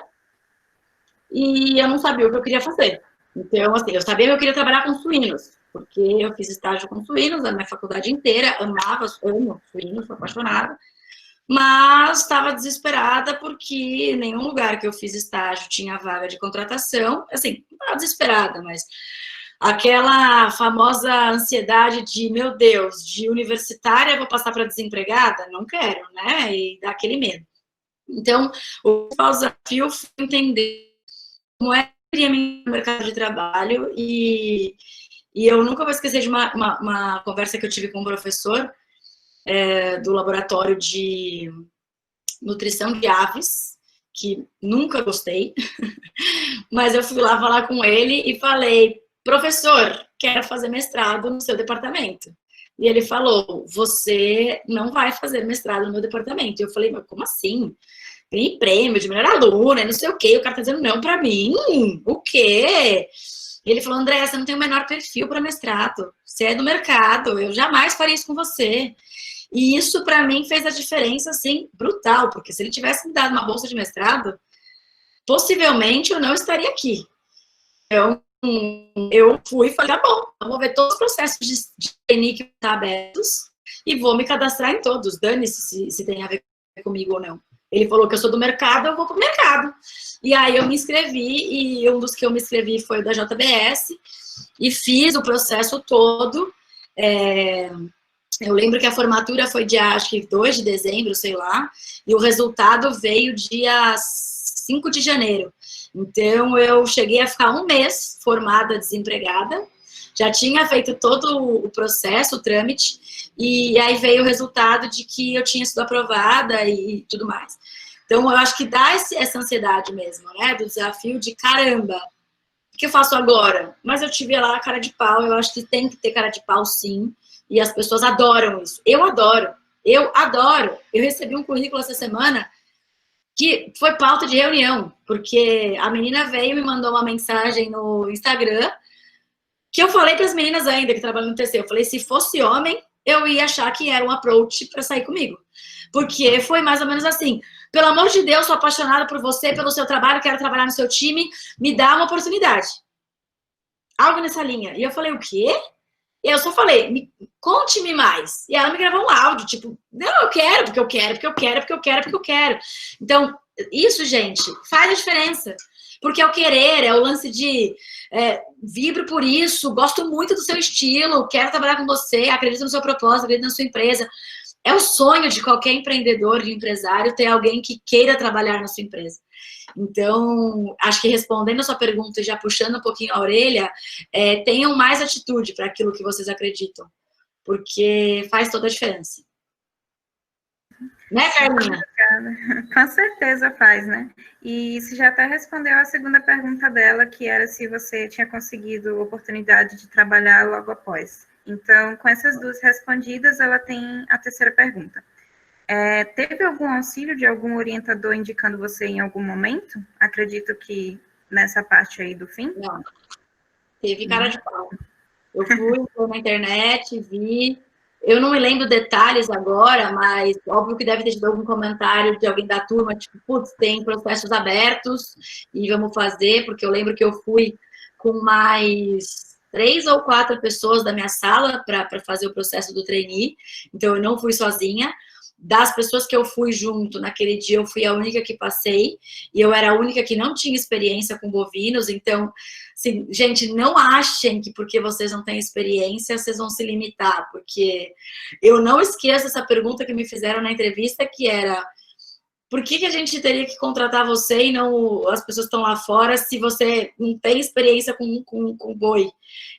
e eu não sabia o que eu queria fazer. Então, assim, eu sabia que eu queria trabalhar com suínos, porque eu fiz estágio com suínos a minha faculdade inteira, amo suínos, sou apaixonada, mas estava desesperada porque nenhum lugar que eu fiz estágio tinha vaga de contratação. Assim, não estava desesperada, mas aquela famosa ansiedade de, meu Deus, de universitária vou passar para desempregada? Não quero, né? E dá aquele medo. Então, o principal desafio foi entender como é que eu queria me no mercado de trabalho e eu nunca vou esquecer de uma conversa que eu tive com um professor do laboratório de nutrição de aves, que nunca gostei, mas eu fui lá falar com ele e falei, professor, quero fazer mestrado no seu departamento. E ele falou, você não vai fazer mestrado no meu departamento. E eu falei, mas como assim? Ganhei prêmio de melhor aluna, não sei o quê. O cara tá dizendo não pra mim. O quê? E ele falou, André, você não tem o menor perfil para mestrado. Você é do mercado, eu jamais faria isso com você. E isso, para mim, fez a diferença, assim, brutal. Porque se ele tivesse me dado uma bolsa de mestrado, possivelmente eu não estaria aqui. Então, eu fui e falei, tá bom, eu vou ver todos os processos de trainee que estão abertos e vou me cadastrar em todos, dane-se se tem a ver comigo ou não. Ele falou que eu sou do mercado, eu vou pro mercado. E aí eu me inscrevi, e um dos que eu me inscrevi foi o da JBS, e fiz o processo todo. Eu lembro que a formatura foi dia, acho que 2 de dezembro, sei lá, e o resultado veio dia 5 de janeiro. Então, eu cheguei a ficar 1 mês formada, desempregada, já tinha feito todo o processo, o trâmite, e aí veio o resultado de que eu tinha sido aprovada e tudo mais. Então, eu acho que dá essa ansiedade mesmo, né, do desafio de, caramba, o que eu faço agora? Mas eu tive lá a cara de pau, eu acho que tem que ter cara de pau, sim, e as pessoas adoram isso. Eu adoro. Eu recebi um currículo essa semana que foi pauta de reunião, porque a menina veio e me mandou uma mensagem no Instagram, que eu falei para as meninas ainda que trabalham no TC, eu falei, se fosse homem, eu ia achar que era um approach para sair comigo. Porque foi mais ou menos assim, pelo amor de Deus, sou apaixonada por você, pelo seu trabalho, quero trabalhar no seu time, me dá uma oportunidade. Algo nessa linha. E eu falei, o quê? E eu só falei, conte-me mais. E ela me gravou um áudio, tipo, não, eu quero, porque eu quero, porque eu quero, porque eu quero, porque eu quero. Então, isso, gente, faz a diferença. Porque é o querer, é o lance de vibro por isso, gosto muito do seu estilo, quero trabalhar com você, acredito no seu propósito, acredito na sua empresa. É o sonho de qualquer empreendedor, de empresário, ter alguém que queira trabalhar na sua empresa. Então, acho que respondendo a sua pergunta e já puxando um pouquinho a orelha, tenham mais atitude para aquilo que vocês acreditam, porque faz toda a diferença. Né, Carlinha? Com certeza faz, né? E você já até respondeu a segunda pergunta dela, que era se você tinha conseguido oportunidade de trabalhar logo após. Então, com essas 2 respondidas, ela tem a terceira pergunta. Teve algum auxílio de algum orientador indicando você em algum momento? Acredito que nessa parte aí do fim. Não. Teve cara de pau. Eu fui na internet, vi. Eu não me lembro detalhes agora, mas óbvio que deve ter tido algum comentário de alguém da turma, tipo, putz, tem processos abertos e vamos fazer, porque eu lembro que eu fui com mais 3 ou 4 pessoas da minha sala para fazer o processo do trainee, então eu não fui sozinha. das pessoas que eu fui junto naquele dia, eu fui a única que passei, e eu era a única que não tinha experiência com bovinos, então, assim, gente, não achem que porque vocês não têm experiência, vocês vão se limitar, porque eu não esqueço essa pergunta que me fizeram na entrevista, que era, por que a gente teria que contratar você e não as pessoas estão lá fora se você não tem experiência com boi?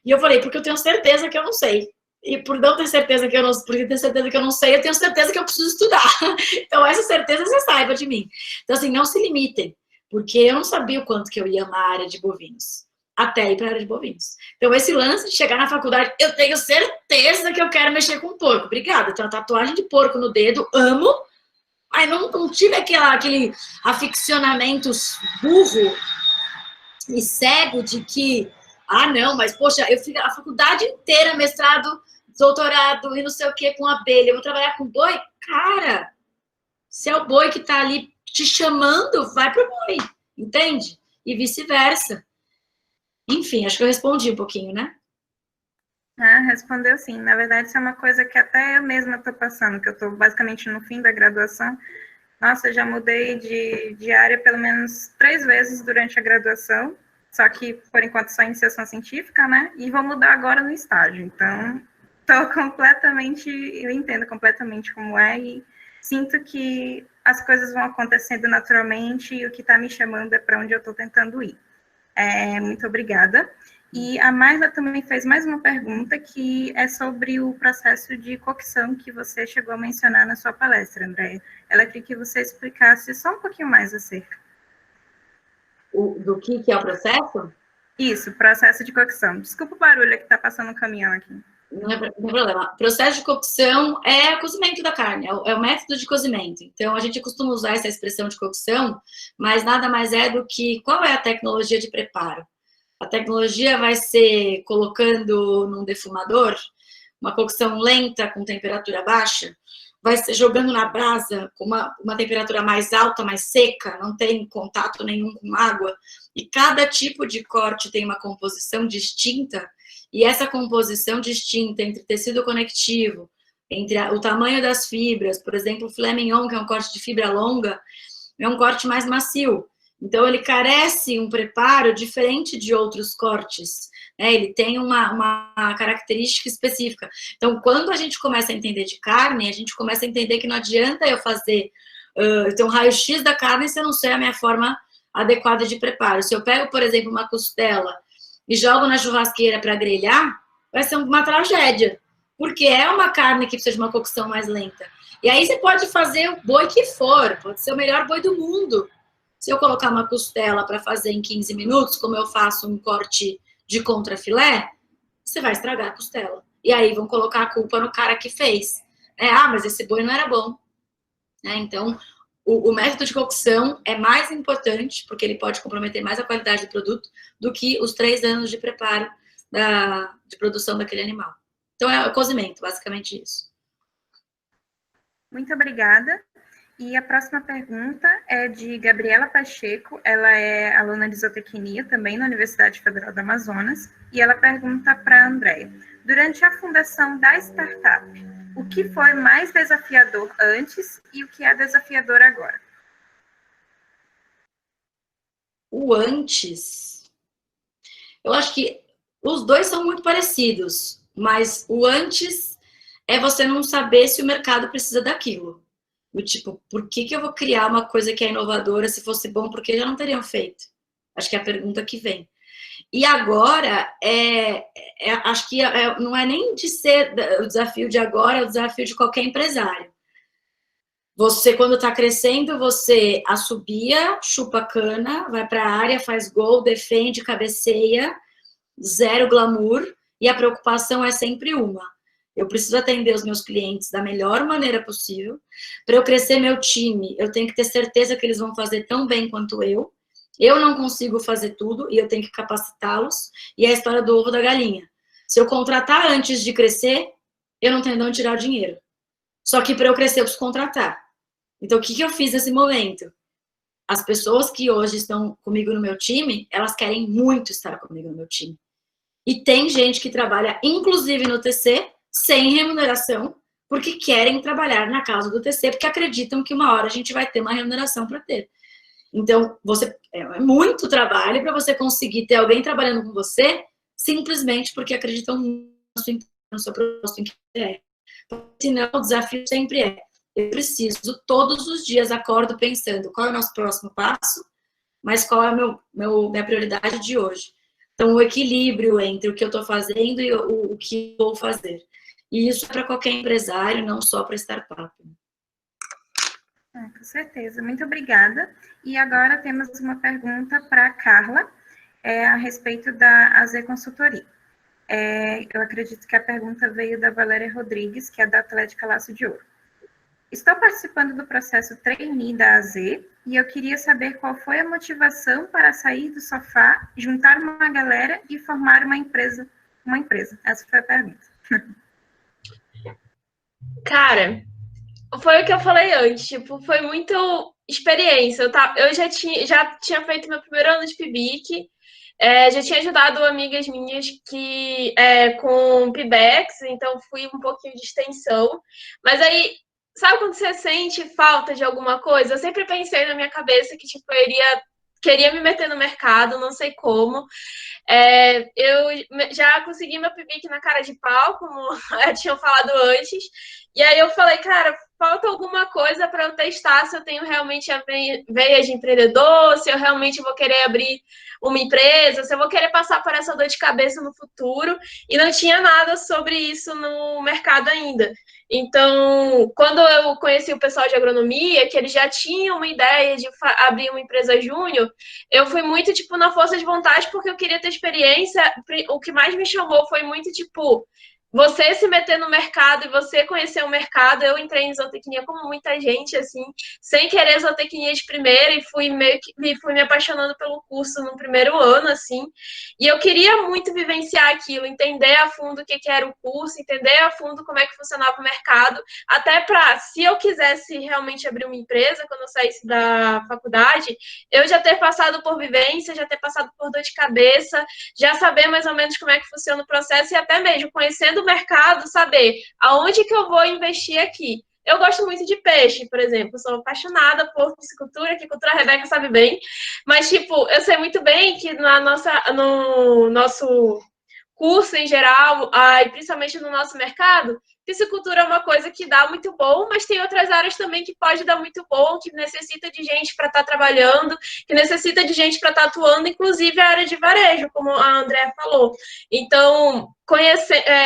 E eu falei, porque eu tenho certeza que eu não sei. E por não ter certeza que eu não, porque ter certeza que eu não sei, eu tenho certeza que eu preciso estudar. Então, essa certeza você saiba de mim. Então, assim, não se limitem, porque eu não sabia o quanto que eu ia amar a área de bovinos, até ir para a área de bovinos. Então, esse lance de chegar na faculdade, eu tenho certeza que eu quero mexer com porco. Obrigada, eu tenho uma tatuagem de porco no dedo, amo. Aí não tive aquele aficionamento burro e cego de que, não, mas, poxa, eu fiz a faculdade inteira, mestrado, doutorado e não sei o que com abelha, eu vou trabalhar com boi? Cara, se é o boi que tá ali te chamando, vai pro boi, entende? E vice-versa. Enfim, acho que eu respondi um pouquinho, né? Respondeu sim. Na verdade, isso é uma coisa que até eu mesma estou passando, que eu estou basicamente no fim da graduação. Nossa, eu já mudei de área pelo menos 3 vezes durante a graduação, só que, por enquanto, só iniciação científica, né? E vou mudar agora no estágio. Então, eu entendo completamente como é e sinto que as coisas vão acontecendo naturalmente e o que está me chamando é para onde eu estou tentando ir. Muito obrigada. E a Marla também fez mais uma pergunta, que é sobre o processo de cocção que você chegou a mencionar na sua palestra, Andréia. Ela queria que você explicasse só um pouquinho mais acerca. Do que é o processo? Isso, processo de cocção. Desculpa o barulho que está passando um caminhão aqui. Não tem problema. Processo de cocção é o cozimento da carne, é o método de cozimento. Então, a gente costuma usar essa expressão de cocção, mas nada mais é do que qual é a tecnologia de preparo. A tecnologia vai ser colocando num defumador, uma cocção lenta com temperatura baixa, vai ser jogando na brasa com uma temperatura mais alta, mais seca, não tem contato nenhum com água, e cada tipo de corte tem uma composição distinta, e essa composição distinta entre tecido conectivo, entre o tamanho das fibras, por exemplo, o filé mignon, que é um corte de fibra longa, é um corte mais macio. Então, ele carece um preparo diferente de outros cortes, né? Ele tem uma característica específica. Então, quando a gente começa a entender de carne, a gente começa a entender que não adianta eu fazer, eu tenho um raio-x da carne se eu não sei a minha forma adequada de preparo. Se eu pego, por exemplo, uma costela e jogo na churrasqueira para grelhar, vai ser uma tragédia, porque é uma carne que precisa de uma cocção mais lenta. E aí você pode fazer o boi que for, pode ser o melhor boi do mundo. Se eu colocar uma costela para fazer em 15 minutos, como eu faço um corte de contrafilé, você vai estragar a costela. E aí vão colocar a culpa no cara que fez. Mas esse boi não era bom. Então, o método de cocção é mais importante, porque ele pode comprometer mais a qualidade do produto, do que os 3 anos de preparo de produção daquele animal. Então, é o cozimento, basicamente isso. Muito obrigada. E a próxima pergunta é de Gabriela Pacheco, ela é aluna de zootecnia também na Universidade Federal do Amazonas, e ela pergunta para a Andréia: durante a fundação da startup, o que foi mais desafiador antes e o que é desafiador agora? O antes, eu acho que os dois são muito parecidos, mas o antes é você não saber se o mercado precisa daquilo. Do tipo, por que eu vou criar uma coisa que é inovadora? Se fosse bom, por que já não teriam feito? Acho que é a pergunta que vem. E agora, acho que não é nem de ser o desafio de agora, é o desafio de qualquer empresário. Você, quando está crescendo, você assobia, chupa cana, vai para a área, faz gol, defende, cabeceia, zero glamour, e a preocupação é sempre uma: eu preciso atender os meus clientes da melhor maneira possível. Para eu crescer meu time, eu tenho que ter certeza que eles vão fazer tão bem quanto eu. Eu não consigo fazer tudo e eu tenho que capacitá-los. E é a história do ovo da galinha. Se eu contratar antes de crescer, eu não tenho de onde tirar o dinheiro. Só que para eu crescer, eu preciso contratar. Então, o que eu fiz nesse momento? As pessoas que hoje estão comigo no meu time, elas querem muito estar comigo no meu time. E tem gente que trabalha, inclusive no TC, sem remuneração, porque querem trabalhar na causa do TC, porque acreditam que uma hora a gente vai ter uma remuneração para ter. Então, é muito trabalho para você conseguir ter alguém trabalhando com você, simplesmente porque acreditam no seu propósito, em que é. Senão, o desafio sempre é: eu preciso, todos os dias, acordo pensando qual é o nosso próximo passo, mas qual é a minha prioridade de hoje. Então, o equilíbrio entre o que eu estou fazendo e o que eu vou fazer. E isso é para qualquer empresário, não só para startup. Com certeza. Muito obrigada. E agora temos uma pergunta para a Carla, a respeito da AZ Consultoria. Eu acredito que a pergunta veio da Valéria Rodrigues, que é da Atlética Laço de Ouro. Estou participando do processo trainee da AZ e eu queria saber qual foi a motivação para sair do sofá, juntar uma galera e formar uma empresa. Essa foi a pergunta. Cara, foi o que eu falei antes, tipo, foi muito experiência. Eu já tinha feito meu primeiro ano de PIBIC, já tinha ajudado amigas minhas com PIBEX, então fui um pouquinho de extensão. Mas aí, sabe quando você sente falta de alguma coisa? Eu sempre pensei na minha cabeça que, tipo, eu queria me meter no mercado, não sei como. Eu já consegui meu PIBIC na cara de pau, como eu tinha falado antes. E aí eu falei, cara, falta alguma coisa para eu testar se eu tenho realmente a veia de empreendedor, se eu realmente vou querer abrir uma empresa, se eu vou querer passar por essa dor de cabeça no futuro. E não tinha nada sobre isso no mercado ainda. Então, quando eu conheci o pessoal de agronomia, que eles já tinham uma ideia de abrir uma empresa júnior, eu fui muito, tipo, na força de vontade, porque eu queria ter experiência. O que mais me chamou foi muito, tipo, você se meter no mercado e você conhecer o mercado. Eu entrei em zootecnia como muita gente, assim, sem querer zootecnia de primeira, e fui me apaixonando pelo curso no primeiro ano, assim. E eu queria muito vivenciar aquilo, entender a fundo o que era o curso, entender a fundo como é que funcionava o mercado, até para, se eu quisesse realmente abrir uma empresa, quando eu saísse da faculdade, eu já ter passado por vivência, já ter passado por dor de cabeça, já saber mais ou menos como é que funciona o processo e até mesmo conhecendo o mercado, saber aonde que eu vou investir aqui. Eu gosto muito de peixe, por exemplo. Eu sou apaixonada por piscicultura, aquicultura, a Rebeca sabe bem. Mas, tipo, eu sei muito bem que no nosso curso em geral, e principalmente no nosso mercado, piscicultura é uma coisa que dá muito bom, mas tem outras áreas também que pode dar muito bom, que necessita de gente para estar trabalhando, que necessita de gente para estar atuando, inclusive a área de varejo, como a Andrea falou. Então,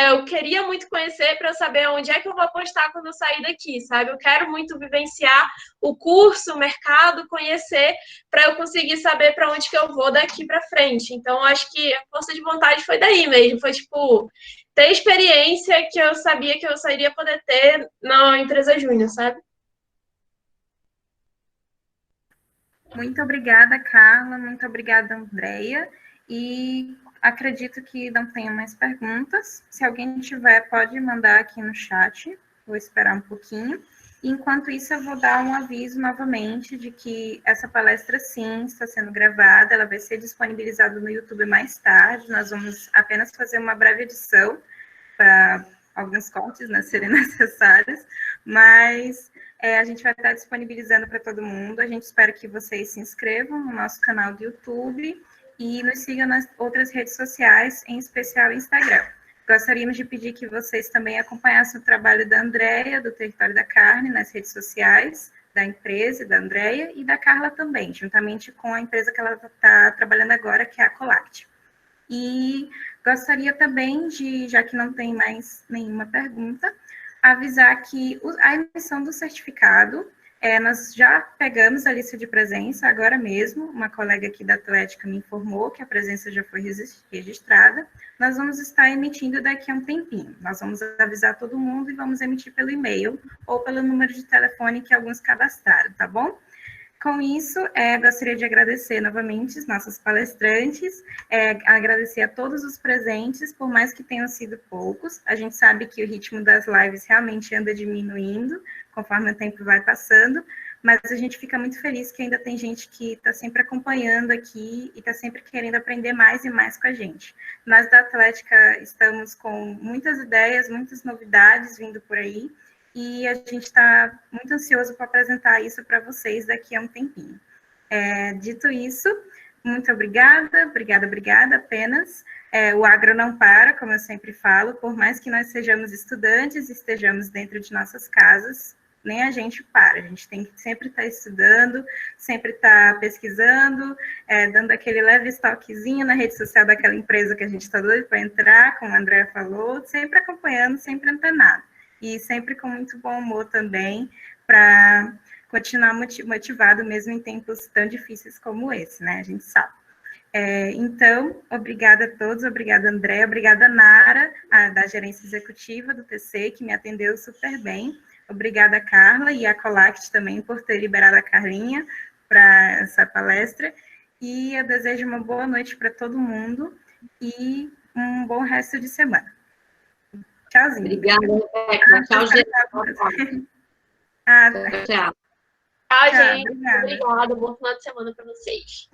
eu queria muito conhecer para saber onde é que eu vou apostar quando eu sair daqui, sabe? Eu quero muito vivenciar o curso, o mercado, conhecer, para eu conseguir saber para onde que eu vou daqui para frente. Então, acho que a força de vontade foi daí mesmo, foi tipo ter experiência que eu sabia que eu só iria poder ter na empresa júnior, sabe? Muito obrigada, Carla. Muito obrigada, Andreia. E acredito que não tenha mais perguntas. Se alguém tiver, pode mandar aqui no chat. Vou esperar um pouquinho. Enquanto isso, eu vou dar um aviso novamente de que essa palestra, sim, está sendo gravada. Ela vai ser disponibilizada no YouTube mais tarde. Nós vamos apenas fazer uma breve edição para alguns cortes, né, serem necessários. Mas a gente vai estar disponibilizando para todo mundo. A gente espera que vocês se inscrevam no nosso canal do YouTube e nos sigam nas outras redes sociais, em especial o Instagram. Gostaríamos de pedir que vocês também acompanhassem o trabalho da Andrea, do Território da Carne, nas redes sociais, da empresa, da Andrea e da Carla também, juntamente com a empresa que ela está trabalhando agora, que é a Colact. E gostaria também de, já que não tem mais nenhuma pergunta, avisar que a emissão do certificado, nós já pegamos a lista de presença agora mesmo, uma colega aqui da Atlética me informou que a presença já foi registrada, nós vamos estar emitindo daqui a um tempinho, nós vamos avisar todo mundo e vamos emitir pelo e-mail ou pelo número de telefone que alguns cadastraram, tá bom? Com isso, gostaria de agradecer novamente os nossos palestrantes, agradecer a todos os presentes, por mais que tenham sido poucos. A gente sabe que o ritmo das lives realmente anda diminuindo, conforme o tempo vai passando, mas a gente fica muito feliz que ainda tem gente que está sempre acompanhando aqui e está sempre querendo aprender mais e mais com a gente. Nós da Atlética estamos com muitas ideias, muitas novidades vindo por aí, e a gente está muito ansioso para apresentar isso para vocês daqui a um tempinho. Dito isso, muito obrigada apenas. O agro não para, como eu sempre falo, por mais que nós sejamos estudantes, estejamos dentro de nossas casas, nem a gente para, a gente tem que sempre estar estudando, sempre estar pesquisando, dando aquele leve estoquezinho na rede social daquela empresa que a gente está doido para entrar, como a Andrea falou, sempre acompanhando, sempre antenado, e sempre com muito bom humor também, para continuar motivado mesmo em tempos tão difíceis como esse, né, a gente sabe. Então, obrigada a todos, obrigada André, obrigada Nara, da gerência executiva do TC, que me atendeu super bem, obrigada Carla e a Colact também por ter liberado a Carlinha para essa palestra, e eu desejo uma boa noite para todo mundo e um bom resto de semana. Tchauzinho. Obrigada, Rebeca. Tchau, gente. Tchau, gente. Obrigada. Obrigada. Bom final de semana para vocês.